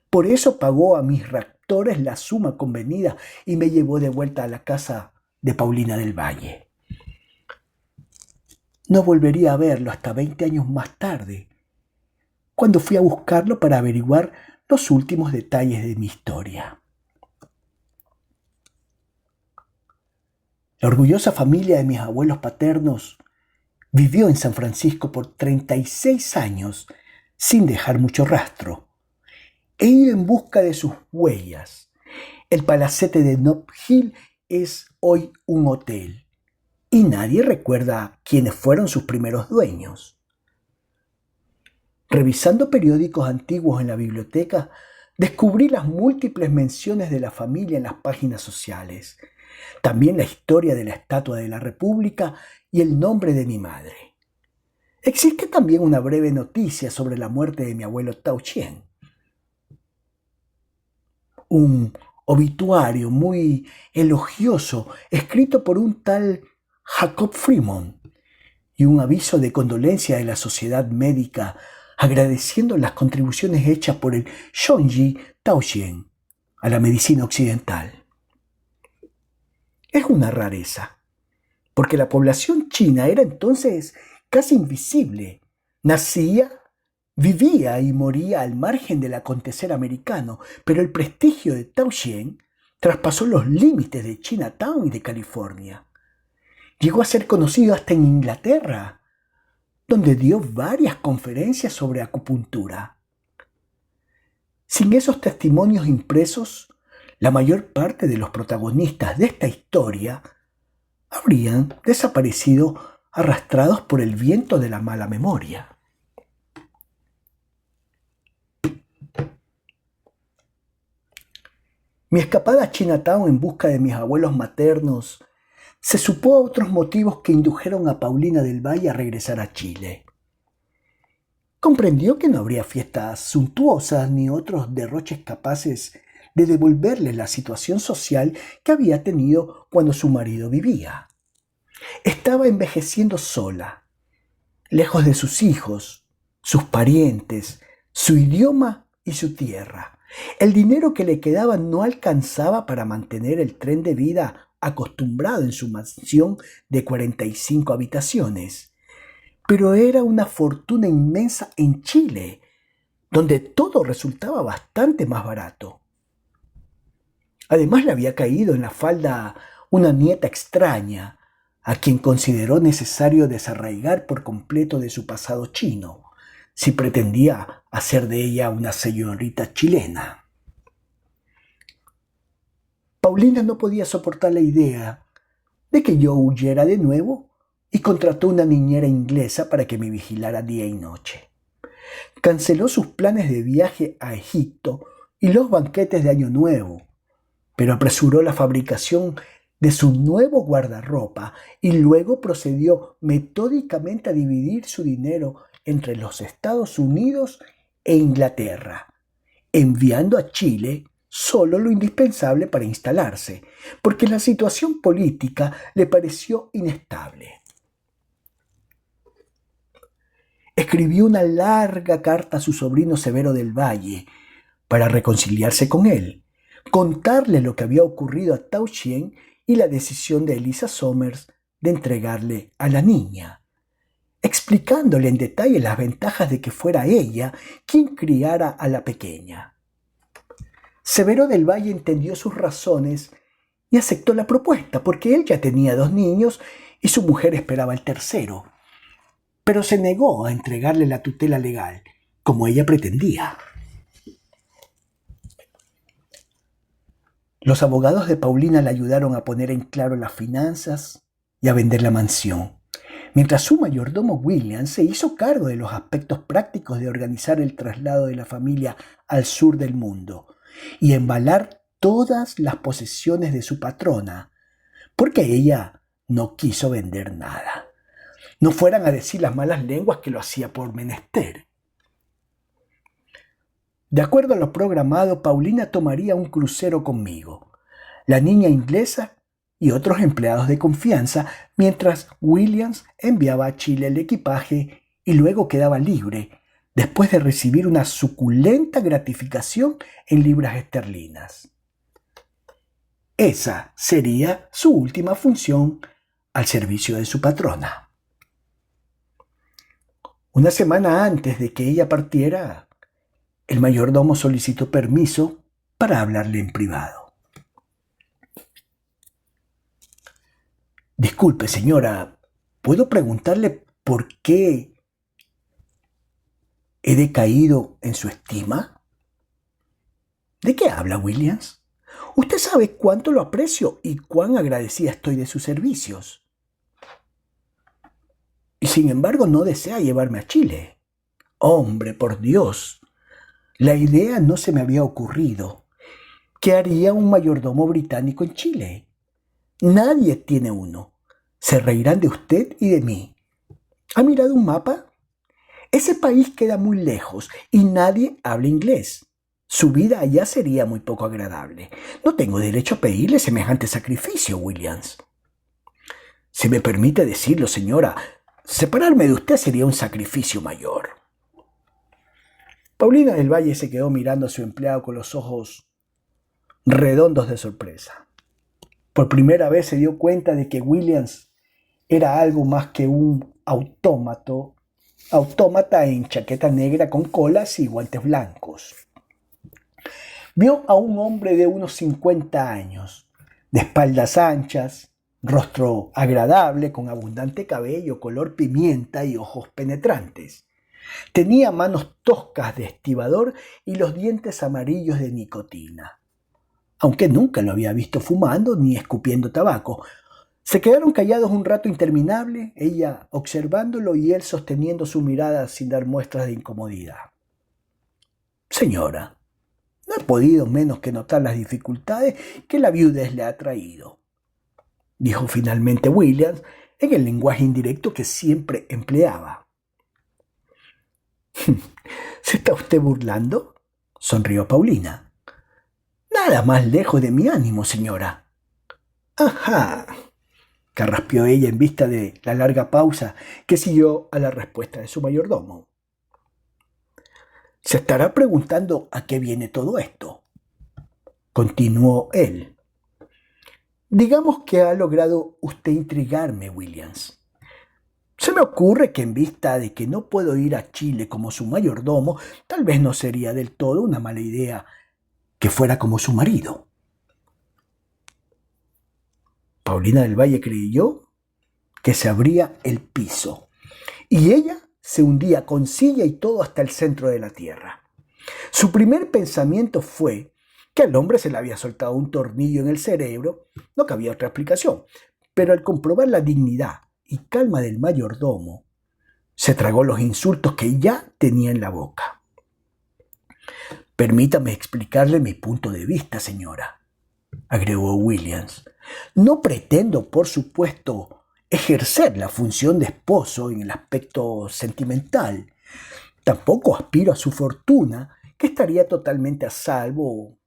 Por eso pagó a mis raptores la suma convenida y me llevó de vuelta a la casa de Paulina del Valle. No volvería a verlo hasta 20 años más tarde, cuando fui a buscarlo para averiguar los últimos detalles de mi historia. La orgullosa familia de mis abuelos paternos vivió en San Francisco por 36 años sin dejar mucho rastro. He ido en busca de sus huellas. El palacete de Nob Hill es hoy un hotel y nadie recuerda quiénes fueron sus primeros dueños. Revisando periódicos antiguos en la biblioteca, descubrí las múltiples menciones de la familia en las páginas sociales, también la historia de la Estatua de la República y el nombre de mi madre. Existe también una breve noticia sobre la muerte de mi abuelo Tao Qian. Un obituario muy elogioso escrito por un tal Jacob Fremont y un aviso de condolencia de la Sociedad Médica agradeciendo las contribuciones hechas por el Zhongyi Taoxian a la medicina occidental. Es una rareza, porque la población china era entonces casi invisible. Nacía, vivía y moría al margen del acontecer americano, pero el prestigio de Tao Qian traspasó los límites de Chinatown y de California. Llegó a ser conocido hasta en Inglaterra, donde dio varias conferencias sobre acupuntura. Sin esos testimonios impresos, la mayor parte de los protagonistas de esta historia habrían desaparecido arrastrados por el viento de la mala memoria. Mi escapada a Chinatown en busca de mis abuelos maternos se supo a otros motivos que indujeron a Paulina del Valle a regresar a Chile. Comprendió que no habría fiestas suntuosas ni otros derroches capaces de devolverle la situación social que había tenido cuando su marido vivía. Estaba envejeciendo sola, lejos de sus hijos, sus parientes, su idioma y su tierra. El dinero que le quedaba no alcanzaba para mantener el tren de vida acostumbrado en su mansión de 45 habitaciones. Pero era una fortuna inmensa en Chile, donde todo resultaba bastante más barato. Además le había caído en la falda una nieta extraña, a quien consideró necesario desarraigar por completo de su pasado chino, si pretendía hacer de ella una señorita chilena. Paulina no podía soportar la idea de que yo huyera de nuevo y contrató una niñera inglesa para que me vigilara día y noche. Canceló sus planes de viaje a Egipto y los banquetes de Año Nuevo, pero apresuró la fabricación de su nuevo guardarropa y luego procedió metódicamente a dividir su dinero entre los Estados Unidos e Inglaterra, enviando a Chile solo lo indispensable para instalarse, porque la situación política le pareció inestable. Escribió una larga carta a su sobrino Severo del Valle para reconciliarse con él, contarle lo que había ocurrido a Tao Xian y la decisión de Elisa Somers de entregarle a la niña, explicándole en detalle las ventajas de que fuera ella quien criara a la pequeña. Severo del Valle entendió sus razones y aceptó la propuesta, porque él ya tenía 2 niños y su mujer esperaba el tercero, pero se negó a entregarle la tutela legal, como ella pretendía. Los abogados de Paulina le ayudaron a poner en claro las finanzas y a vender la mansión, mientras su mayordomo William se hizo cargo de los aspectos prácticos de organizar el traslado de la familia al sur del mundo y embalar todas las posesiones de su patrona, porque ella no quiso vender nada. No fueran a decir las malas lenguas que lo hacía por menester. De acuerdo a lo programado, Paulina tomaría un crucero conmigo, la niña inglesa y otros empleados de confianza, mientras Williams enviaba a Chile el equipaje y luego quedaba libre, después de recibir una suculenta gratificación en libras esterlinas. Esa sería su última función al servicio de su patrona. Una semana antes de que ella partiera, el mayordomo solicitó permiso para hablarle en privado. Disculpe, señora, ¿puedo preguntarle por qué he decaído en su estima? ¿De qué habla, Williams? Usted sabe cuánto lo aprecio y cuán agradecida estoy de sus servicios. Y sin embargo no desea llevarme a Chile. Hombre, por Dios, la idea no se me había ocurrido. ¿Qué haría un mayordomo británico en Chile? Nadie tiene uno. Se reirán de usted y de mí. ¿Ha mirado un mapa? Ese país queda muy lejos y nadie habla inglés. Su vida allá sería muy poco agradable. No tengo derecho a pedirle semejante sacrificio, Williams. Si me permite decirlo, señora, separarme de usted sería un sacrificio mayor. Paulina del Valle se quedó mirando a su empleado con los ojos redondos de sorpresa. Por primera vez se dio cuenta de que Williams era algo más que un autómata en chaqueta negra con colas y guantes blancos. Vio a un hombre de unos 50 años, de espaldas anchas, rostro agradable, con abundante cabello, color pimienta y ojos penetrantes. Tenía manos toscas de estibador y los dientes amarillos de nicotina. Aunque nunca lo había visto fumando ni escupiendo tabaco. Se quedaron callados un rato interminable, ella observándolo y él sosteniendo su mirada sin dar muestras de incomodidad. Señora, no he podido menos que notar las dificultades que la viudez le ha traído, dijo finalmente Williams en el lenguaje indirecto que siempre empleaba. ¿Se está usted burlando?, sonrió Paulina. Nada más lejos de mi ánimo, señora. Ajá, carraspeó ella en vista de la larga pausa que siguió a la respuesta de su mayordomo. Se estará preguntando a qué viene todo esto, continuó él. Digamos que ha logrado usted intrigarme, Williams. Se me ocurre que en vista de que no puedo ir a Chile como su mayordomo, tal vez no sería del todo una mala idea que fuera como su marido. Paulina del Valle creyó que se abría el piso y ella se hundía con silla y todo hasta el centro de la tierra. Su primer pensamiento fue que al hombre se le había soltado un tornillo en el cerebro, no cabía otra explicación, pero al comprobar la dignidad y calma del mayordomo, Se tragó los insultos que ya tenía en la boca. Permítame explicarle mi punto de vista, señora, agregó Williams. No pretendo, por supuesto, ejercer la función de esposo en el aspecto sentimental. Tampoco aspiro a su fortuna, que estaría totalmente a salvo,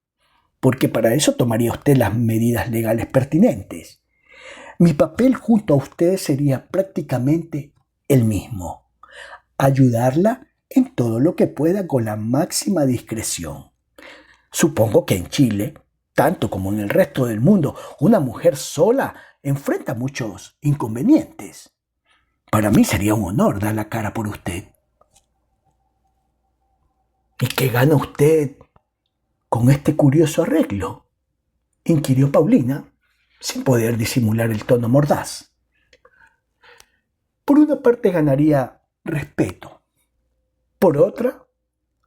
porque para eso tomaría usted las medidas legales pertinentes. Mi papel junto a usted sería prácticamente el mismo: ayudarla en todo lo que pueda con la máxima discreción. Supongo que en Chile, tanto como en el resto del mundo, una mujer sola enfrenta muchos inconvenientes. Para mí sería un honor dar la cara por usted. ¿Y qué gana usted con este curioso arreglo?, inquirió Paulina, sin poder disimular el tono mordaz. Por una parte ganaría respeto. Por otra,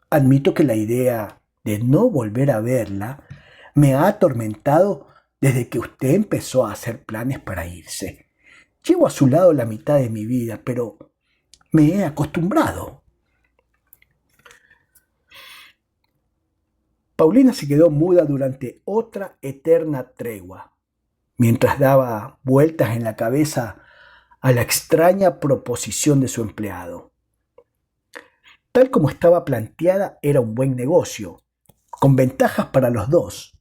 admito que la idea de no volver a verla me ha atormentado desde que usted empezó a hacer planes para irse. Llevo a su lado la mitad de mi vida, pero me he acostumbrado. Paulina se quedó muda durante otra eterna tregua, mientras daba vueltas en la cabeza a la extraña proposición de su empleado. Tal como estaba planteada, era un buen negocio, con ventajas para los dos.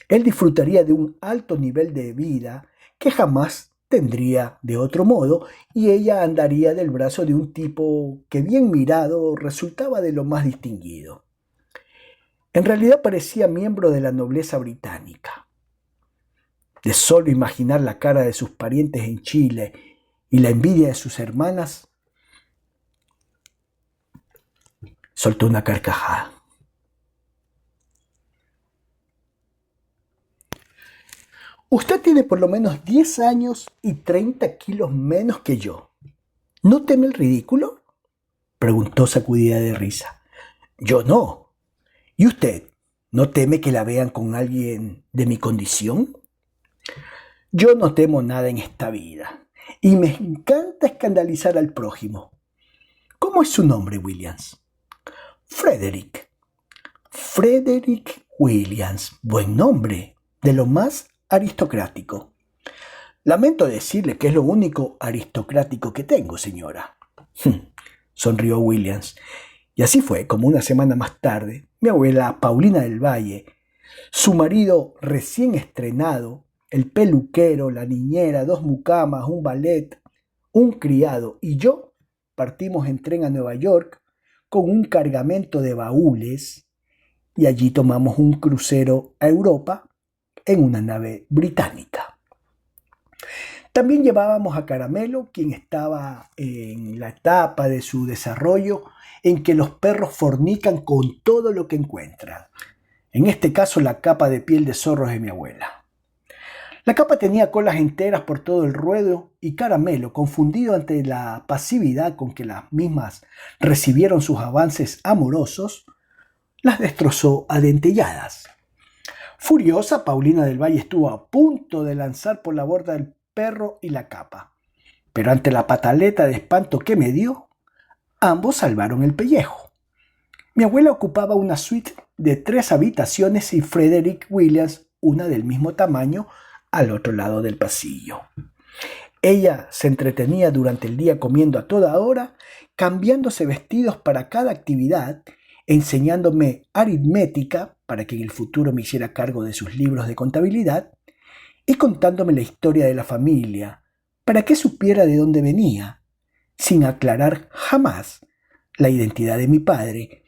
Él disfrutaría de un alto nivel de vida que jamás tendría de otro modo, y ella andaría del brazo de un tipo que, bien mirado, resultaba de lo más distinguido. En realidad parecía miembro de la nobleza británica. De solo imaginar la cara de sus parientes en Chile y la envidia de sus hermanas, soltó una carcajada. Usted tiene por lo menos 10 años y 30 kilos menos que yo. ¿No teme el ridículo?, preguntó sacudida de risa. Yo no. ¿Y usted no teme que la vean con alguien de mi condición? Yo no temo nada en esta vida, y me encanta escandalizar al prójimo. ¿Cómo es su nombre, Williams? Frederick. Frederick Williams. Buen nombre, de lo más aristocrático. Lamento decirle que es lo único aristocrático que tengo, señora. Sonrió Williams. Y así fue como una semana más tarde, mi abuela Paulina del Valle, su marido recién estrenado, el peluquero, la niñera, 2 mucamas, un valet, un criado y yo partimos en tren a Nueva York con un cargamento de baúles, y allí tomamos un crucero a Europa en una nave británica. También llevábamos a Caramelo, quien estaba en la etapa de su desarrollo en que los perros fornican con todo lo que encuentran. En este caso, la capa de piel de zorros de mi abuela. La capa tenía colas enteras por todo el ruedo, y Caramelo, confundido ante la pasividad con que las mismas recibieron sus avances amorosos, las destrozó a dentelladas. Furiosa, Paulina del Valle estuvo a punto de lanzar por la borda el perro y la capa, pero ante la pataleta de espanto que me dio, ambos salvaron el pellejo. Mi abuela ocupaba una suite de 3 habitaciones y Frederick Williams una del mismo tamaño al otro lado del pasillo. Ella se entretenía durante el día comiendo a toda hora, cambiándose vestidos para cada actividad, enseñándome aritmética para que en el futuro me hiciera cargo de sus libros de contabilidad, y contándome la historia de la familia para que supiera de dónde venía, sin aclarar jamás la identidad de mi padre,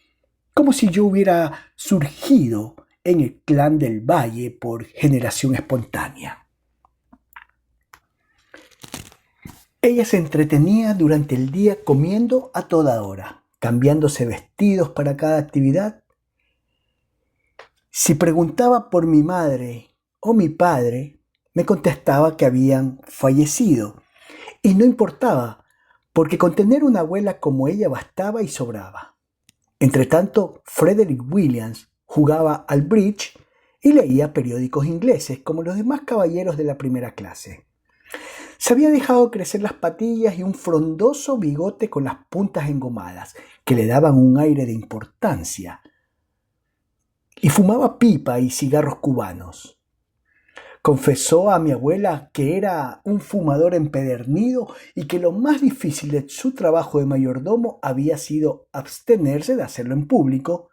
como si yo hubiera surgido en el clan del Valle por generación espontánea. Ella se entretenía durante el día comiendo a toda hora, cambiándose vestidos para cada actividad. Si preguntaba por mi madre o mi padre, me contestaba que habían fallecido, y no importaba, porque con tener una abuela como ella bastaba y sobraba. Entretanto, Frederick Williams jugaba al bridge y leía periódicos ingleses como los demás caballeros de la primera clase. Se había dejado crecer las patillas y un frondoso bigote con las puntas engomadas, que le daban un aire de importancia, y fumaba pipa y cigarros cubanos. Confesó a mi abuela que era un fumador empedernido y que lo más difícil de su trabajo de mayordomo había sido abstenerse de hacerlo en público,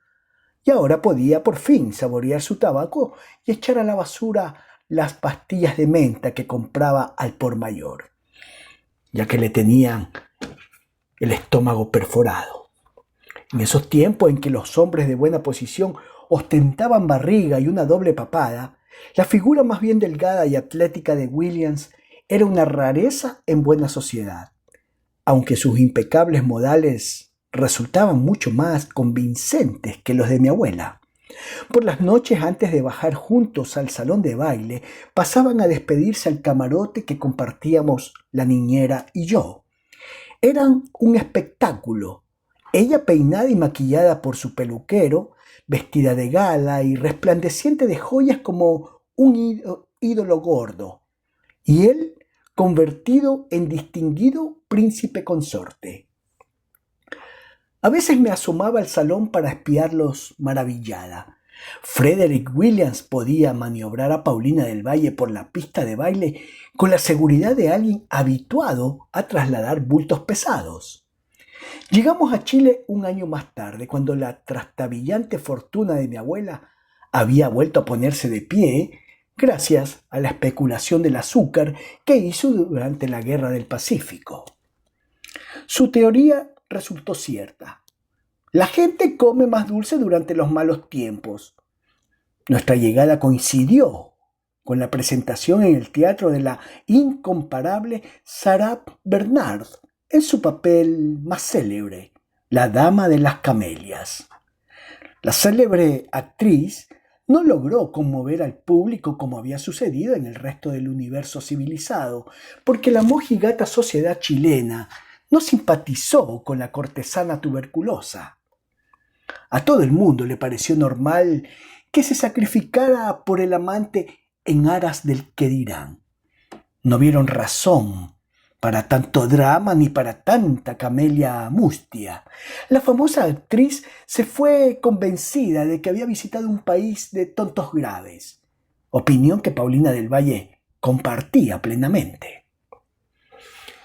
y ahora podía por fin saborear su tabaco y echar a la basura las pastillas de menta que compraba al por mayor, ya que le tenían el estómago perforado. En esos tiempos en que los hombres de buena posición ostentaban barriga y una doble papada, la figura más bien delgada y atlética de Williams era una rareza en buena sociedad, aunque sus impecables modales resultaban mucho más convincentes que los de mi abuela. Por las noches, antes de bajar juntos al salón de baile, pasaban a despedirse al camarote que compartíamos la niñera y yo. Eran un espectáculo. Ella peinada y maquillada por su peluquero, vestida de gala y resplandeciente de joyas como un ídolo gordo, y él convertido en distinguido príncipe consorte. A veces me asomaba al salón para espiarlos maravillada. Frederick Williams podía maniobrar a Paulina del Valle por la pista de baile con la seguridad de alguien habituado a trasladar bultos pesados. Llegamos a Chile un año más tarde, cuando la trastabillante fortuna de mi abuela había vuelto a ponerse de pie gracias a la especulación del azúcar que hizo durante la Guerra del Pacífico. Su teoría resultó cierta. La gente come más dulce durante los malos tiempos. Nuestra llegada coincidió con la presentación en el teatro de la incomparable Sarah Bernhardt en su papel más célebre, la Dama de las Camelias. La célebre actriz no logró conmover al público como había sucedido en el resto del universo civilizado, porque la mojigata sociedad chilena no simpatizó con la cortesana tuberculosa. A todo el mundo le pareció normal que se sacrificara por el amante en aras del qué dirán. No vieron razón para tanto drama ni para tanta camelia mustia. La famosa actriz se fue convencida de que había visitado un país de tontos graves, opinión que Paulina del Valle compartía plenamente.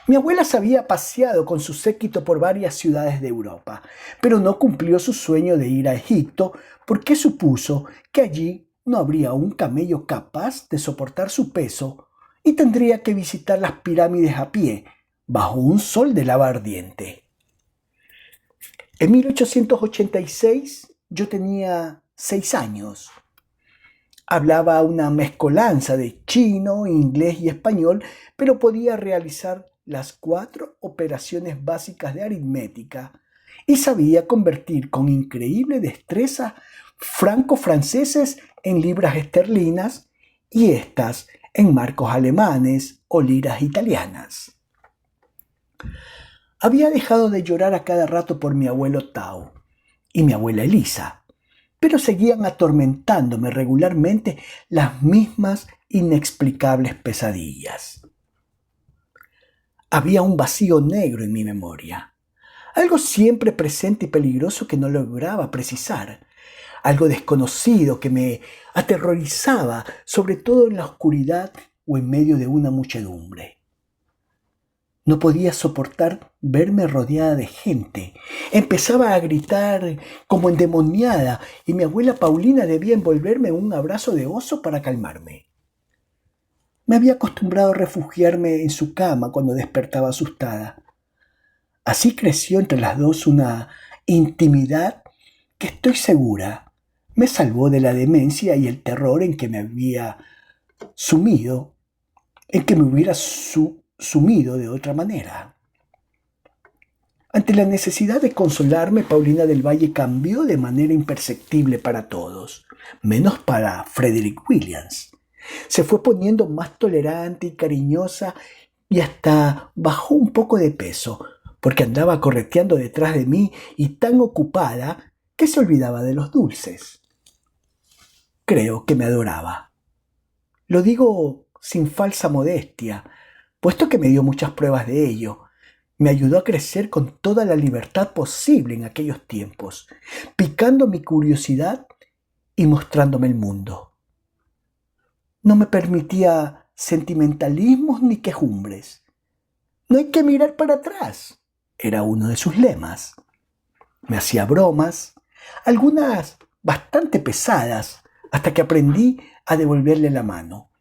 Mi abuela se había paseado con su séquito por varias ciudades de Europa, pero no cumplió su sueño de ir a Egipto porque supuso que allí no habría un camello capaz de soportar su peso y tendría que visitar las pirámides a pie, bajo un sol de lava ardiente. En 1886 yo tenía 6 años. Hablaba una mezcolanza de chino, inglés y español, pero podía realizar las 4 operaciones básicas de aritmética y sabía convertir con increíble destreza francos franceses en libras esterlinas y estas en marcos alemanes o liras italianas. Había dejado de llorar a cada rato por mi abuelo Tao y mi abuela Elisa, pero seguían atormentándome regularmente las mismas inexplicables pesadillas. Había un vacío negro en mi memoria, algo siempre presente y peligroso que no lograba precisar, algo desconocido que me aterrorizaba, sobre todo en la oscuridad o en medio de una muchedumbre. No podía soportar verme rodeada de gente. Empezaba a gritar como endemoniada y mi abuela Paulina debía envolverme en un abrazo de oso para calmarme. Me había acostumbrado a refugiarme en su cama cuando despertaba asustada. Así creció entre las dos una intimidad que estoy segura me salvó de la demencia y el terror en que me había sumido, en que me hubiera sumido de otra manera. Ante la necesidad de consolarme, Paulina del Valle cambió de manera imperceptible para todos, menos para Frederick Williams. Se fue poniendo más tolerante y cariñosa y hasta bajó un poco de peso, porque andaba correteando detrás de mí y tan ocupada que se olvidaba de los dulces. Creo que me adoraba. Lo digo sin falsa modestia, puesto que me dio muchas pruebas de ello. Me ayudó a crecer con toda la libertad posible en aquellos tiempos, picando mi curiosidad y mostrándome el mundo. No me permitía sentimentalismos ni quejumbres. No hay que mirar para atrás, era uno de sus lemas. Me hacía bromas, algunas bastante pesadas, hasta que aprendí a devolverle la mano.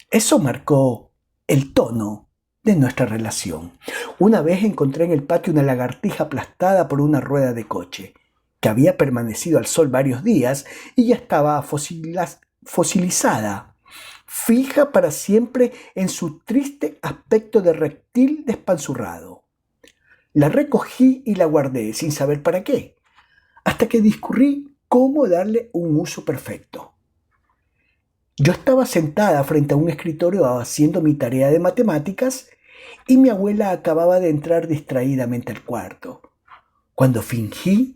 Eso marcó el tono de nuestra relación. Una vez encontré en el patio una lagartija aplastada por una rueda de coche, que había permanecido al sol varios días y ya estaba fosilizada, fija para siempre en su triste aspecto de reptil despanzurrado. La recogí y la guardé sin saber para qué, hasta que discurrí cómo darle un uso perfecto. Yo estaba sentada frente a un escritorio haciendo mi tarea de matemáticas y mi abuela acababa de entrar distraídamente al cuarto, cuando fingí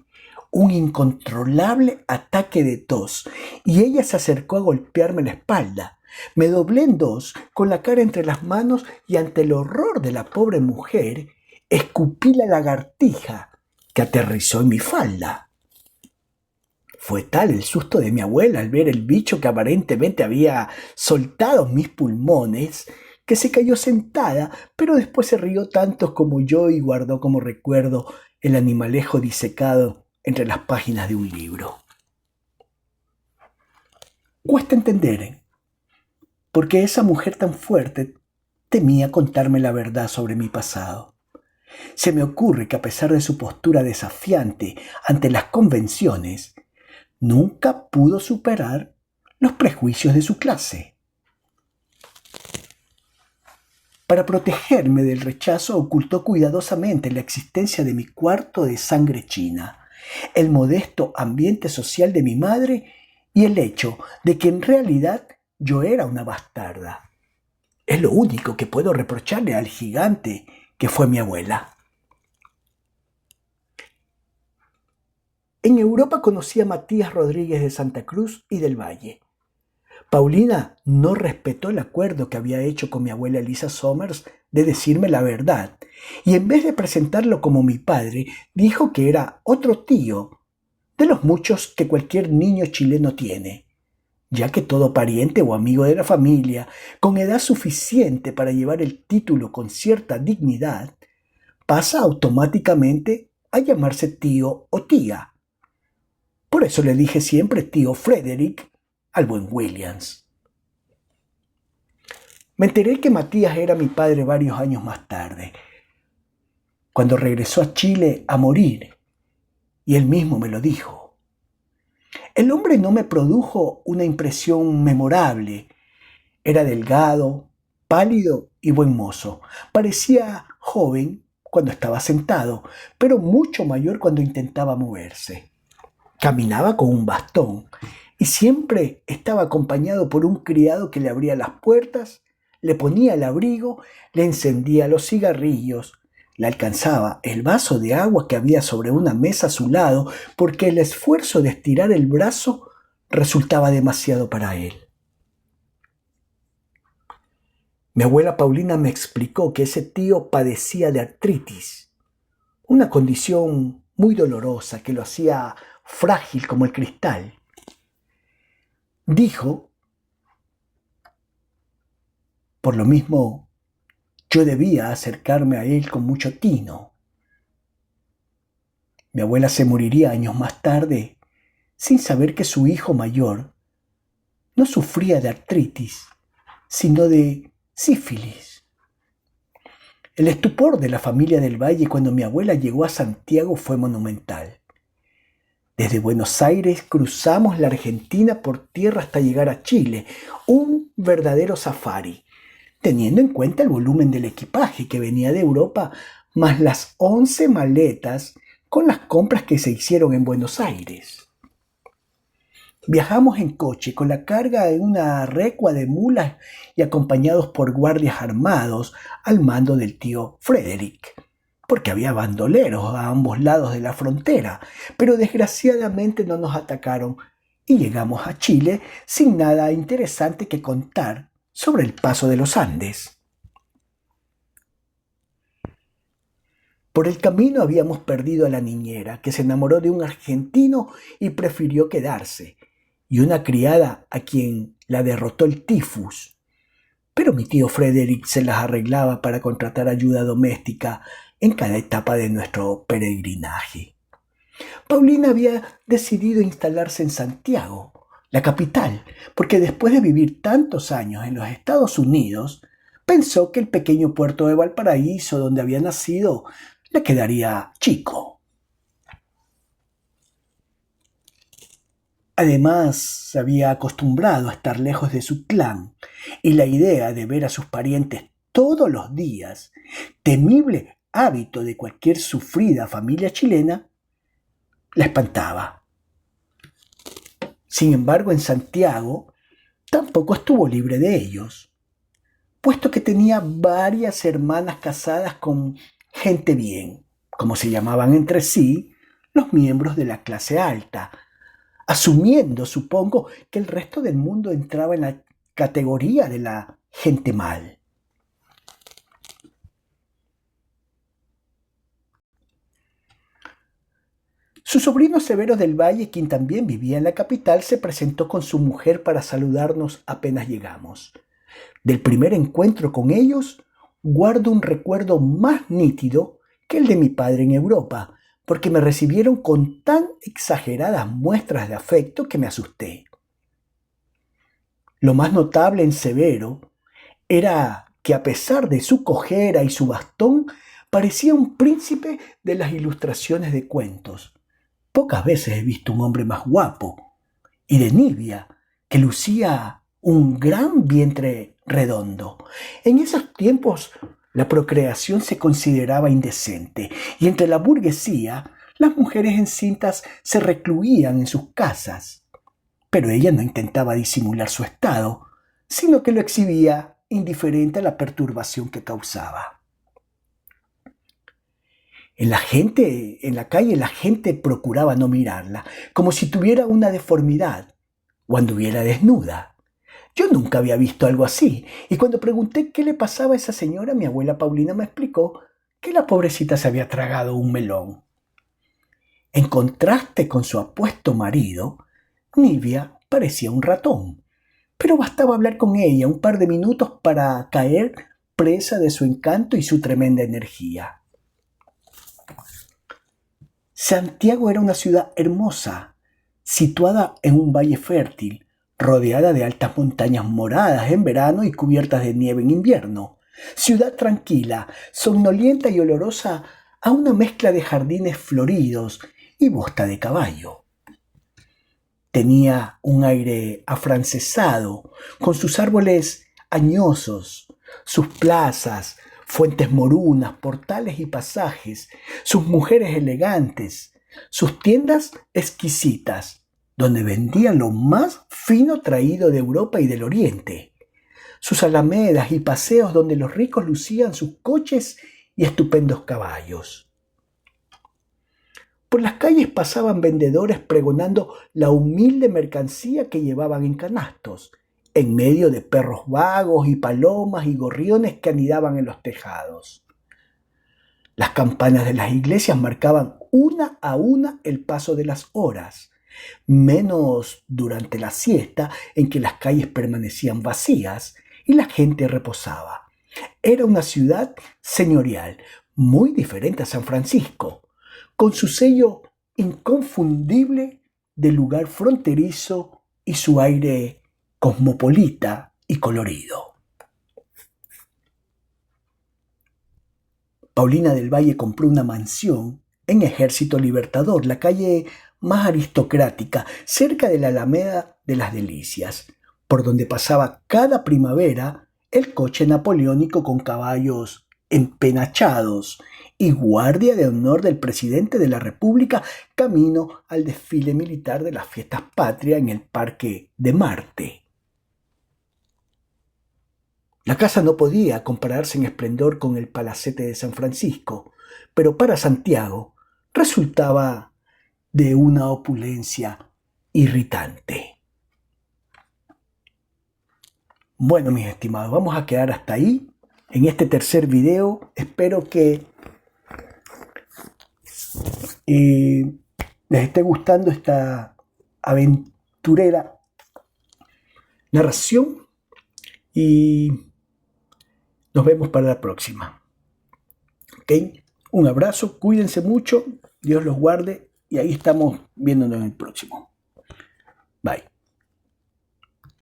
un incontrolable ataque de tos y ella se acercó a golpearme la espalda. Me doblé en dos, con la cara entre las manos, y ante el horror de la pobre mujer, escupí la lagartija que aterrizó en mi falda. Fue tal el susto de mi abuela al ver el bicho que aparentemente había soltado mis pulmones, que se cayó sentada, pero después se rió tanto como yo y guardó como recuerdo el animalejo disecado entre las páginas de un libro. Cuesta entender, porque esa mujer tan fuerte temía contarme la verdad sobre mi pasado. Se me ocurre que a pesar de su postura desafiante ante las convenciones, nunca pudo superar los prejuicios de su clase. Para protegerme del rechazo, ocultó cuidadosamente la existencia de mi cuarto de sangre china, el modesto ambiente social de mi madre y el hecho de que en realidad yo era una bastarda. Es lo único que puedo reprocharle al gigante que fue mi abuela. En Europa conocí a Matías Rodríguez de Santa Cruz y del Valle. Paulina no respetó el acuerdo que había hecho con mi abuela Elisa Somers de decirme la verdad, y en vez de presentarlo como mi padre, dijo que era otro tío, de los muchos que cualquier niño chileno tiene, ya que todo pariente o amigo de la familia, con edad suficiente para llevar el título con cierta dignidad, pasa automáticamente a llamarse tío o tía. Por eso le dije siempre tío Frederick al buen Williams. Me enteré que Matías era mi padre varios años más tarde, cuando regresó a Chile a morir, y él mismo me lo dijo. El hombre no me produjo una impresión memorable. Era delgado, pálido y buen mozo. Parecía joven cuando estaba sentado, pero mucho mayor cuando intentaba moverse. Caminaba con un bastón y siempre estaba acompañado por un criado que le abría las puertas, le ponía el abrigo, le encendía los cigarrillos, le alcanzaba el vaso de agua que había sobre una mesa a su lado, porque el esfuerzo de estirar el brazo resultaba demasiado para él. Mi abuela Paulina me explicó que ese tío padecía de artritis, una condición muy dolorosa que lo hacía frágil como el cristal. Dijo, por lo mismo, yo debía acercarme a él con mucho tino. Mi abuela se moriría años más tarde sin saber que su hijo mayor no sufría de artritis, sino de sífilis. El estupor de la familia del Valle cuando mi abuela llegó a Santiago fue monumental. Desde Buenos Aires cruzamos la Argentina por tierra hasta llegar a Chile, un verdadero safari, teniendo en cuenta el volumen del equipaje que venía de Europa, más las 11 maletas con las compras que se hicieron en Buenos Aires. Viajamos en coche con la carga en una recua de mulas y acompañados por guardias armados al mando del tío Frederick, porque había bandoleros a ambos lados de la frontera, pero desgraciadamente no nos atacaron y llegamos a Chile sin nada interesante que contar sobre el paso de los Andes. Por el camino habíamos perdido a la niñera, que se enamoró de un argentino y prefirió quedarse, y una criada a quien la derrotó el tifus. Pero mi tío Frederick se las arreglaba para contratar ayuda doméstica en cada etapa de nuestro peregrinaje. Paulina había decidido instalarse en Santiago, la capital, porque después de vivir tantos años en los Estados Unidos, pensó que el pequeño puerto de Valparaíso, donde había nacido, le quedaría chico. Además, se había acostumbrado a estar lejos de su clan, y la idea de ver a sus parientes todos los días, temible hábito de cualquier sufrida familia chilena, la espantaba. Sin embargo, en Santiago tampoco estuvo libre de ellos, puesto que tenía varias hermanas casadas con gente bien, como se llamaban entre sí los miembros de la clase alta, asumiendo, supongo, que el resto del mundo entraba en la categoría de la gente mal. Su sobrino Severo del Valle, quien también vivía en la capital, se presentó con su mujer para saludarnos apenas llegamos. Del primer encuentro con ellos, guardo un recuerdo más nítido que el de mi padre en Europa, porque me recibieron con tan exageradas muestras de afecto que me asusté. Lo más notable en Severo era que, a pesar de su cojera y su bastón, parecía un príncipe de las ilustraciones de cuentos. Pocas veces he visto un hombre más guapo, y de Nibia, que lucía un gran vientre redondo. En esos tiempos la procreación se consideraba indecente, y entre la burguesía las mujeres encintas se recluían en sus casas. Pero ella no intentaba disimular su estado, sino que lo exhibía indiferente a la perturbación que causaba. En la calle la gente procuraba no mirarla, como si tuviera una deformidad o anduviera desnuda. Yo nunca había visto algo así, y cuando pregunté qué le pasaba a esa señora, mi abuela Paulina me explicó que la pobrecita se había tragado un melón. En contraste con su apuesto marido, Nibia parecía un ratón, pero bastaba hablar con ella un par de minutos para caer presa de su encanto y su tremenda energía. Santiago era una ciudad hermosa, situada en un valle fértil, rodeada de altas montañas moradas en verano y cubiertas de nieve en invierno. Ciudad tranquila, somnolienta y olorosa a una mezcla de jardines floridos y bosta de caballo. Tenía un aire afrancesado, con sus árboles añosos, sus plazas, fuentes morunas, portales y pasajes, sus mujeres elegantes, sus tiendas exquisitas, donde vendían lo más fino traído de Europa y del Oriente, sus alamedas y paseos donde los ricos lucían sus coches y estupendos caballos. Por las calles pasaban vendedores pregonando la humilde mercancía que llevaban en canastos, en medio de perros vagos y palomas y gorriones que anidaban en los tejados. Las campanas de las iglesias marcaban una a una el paso de las horas, menos durante la siesta, en que las calles permanecían vacías y la gente reposaba. Era una ciudad señorial, muy diferente a San Francisco, con su sello inconfundible de lugar fronterizo y su aire cosmopolita y colorido. Paulina del Valle compró una mansión en Ejército Libertador, la calle más aristocrática, cerca de la Alameda de las Delicias, por donde pasaba cada primavera el coche napoleónico con caballos empenachados y guardia de honor del presidente de la República camino al desfile militar de las fiestas patrias en el Parque de Marte. La casa no podía compararse en esplendor con el palacete de San Francisco, pero para Santiago resultaba de una opulencia irritante. Bueno, mis estimados, vamos a quedar hasta ahí en este tercer video. Espero que les esté gustando esta aventurera narración y nos vemos para la próxima. ¿Ok? Un abrazo, cuídense mucho, Dios los guarde y ahí estamos viéndonos en el próximo. Bye.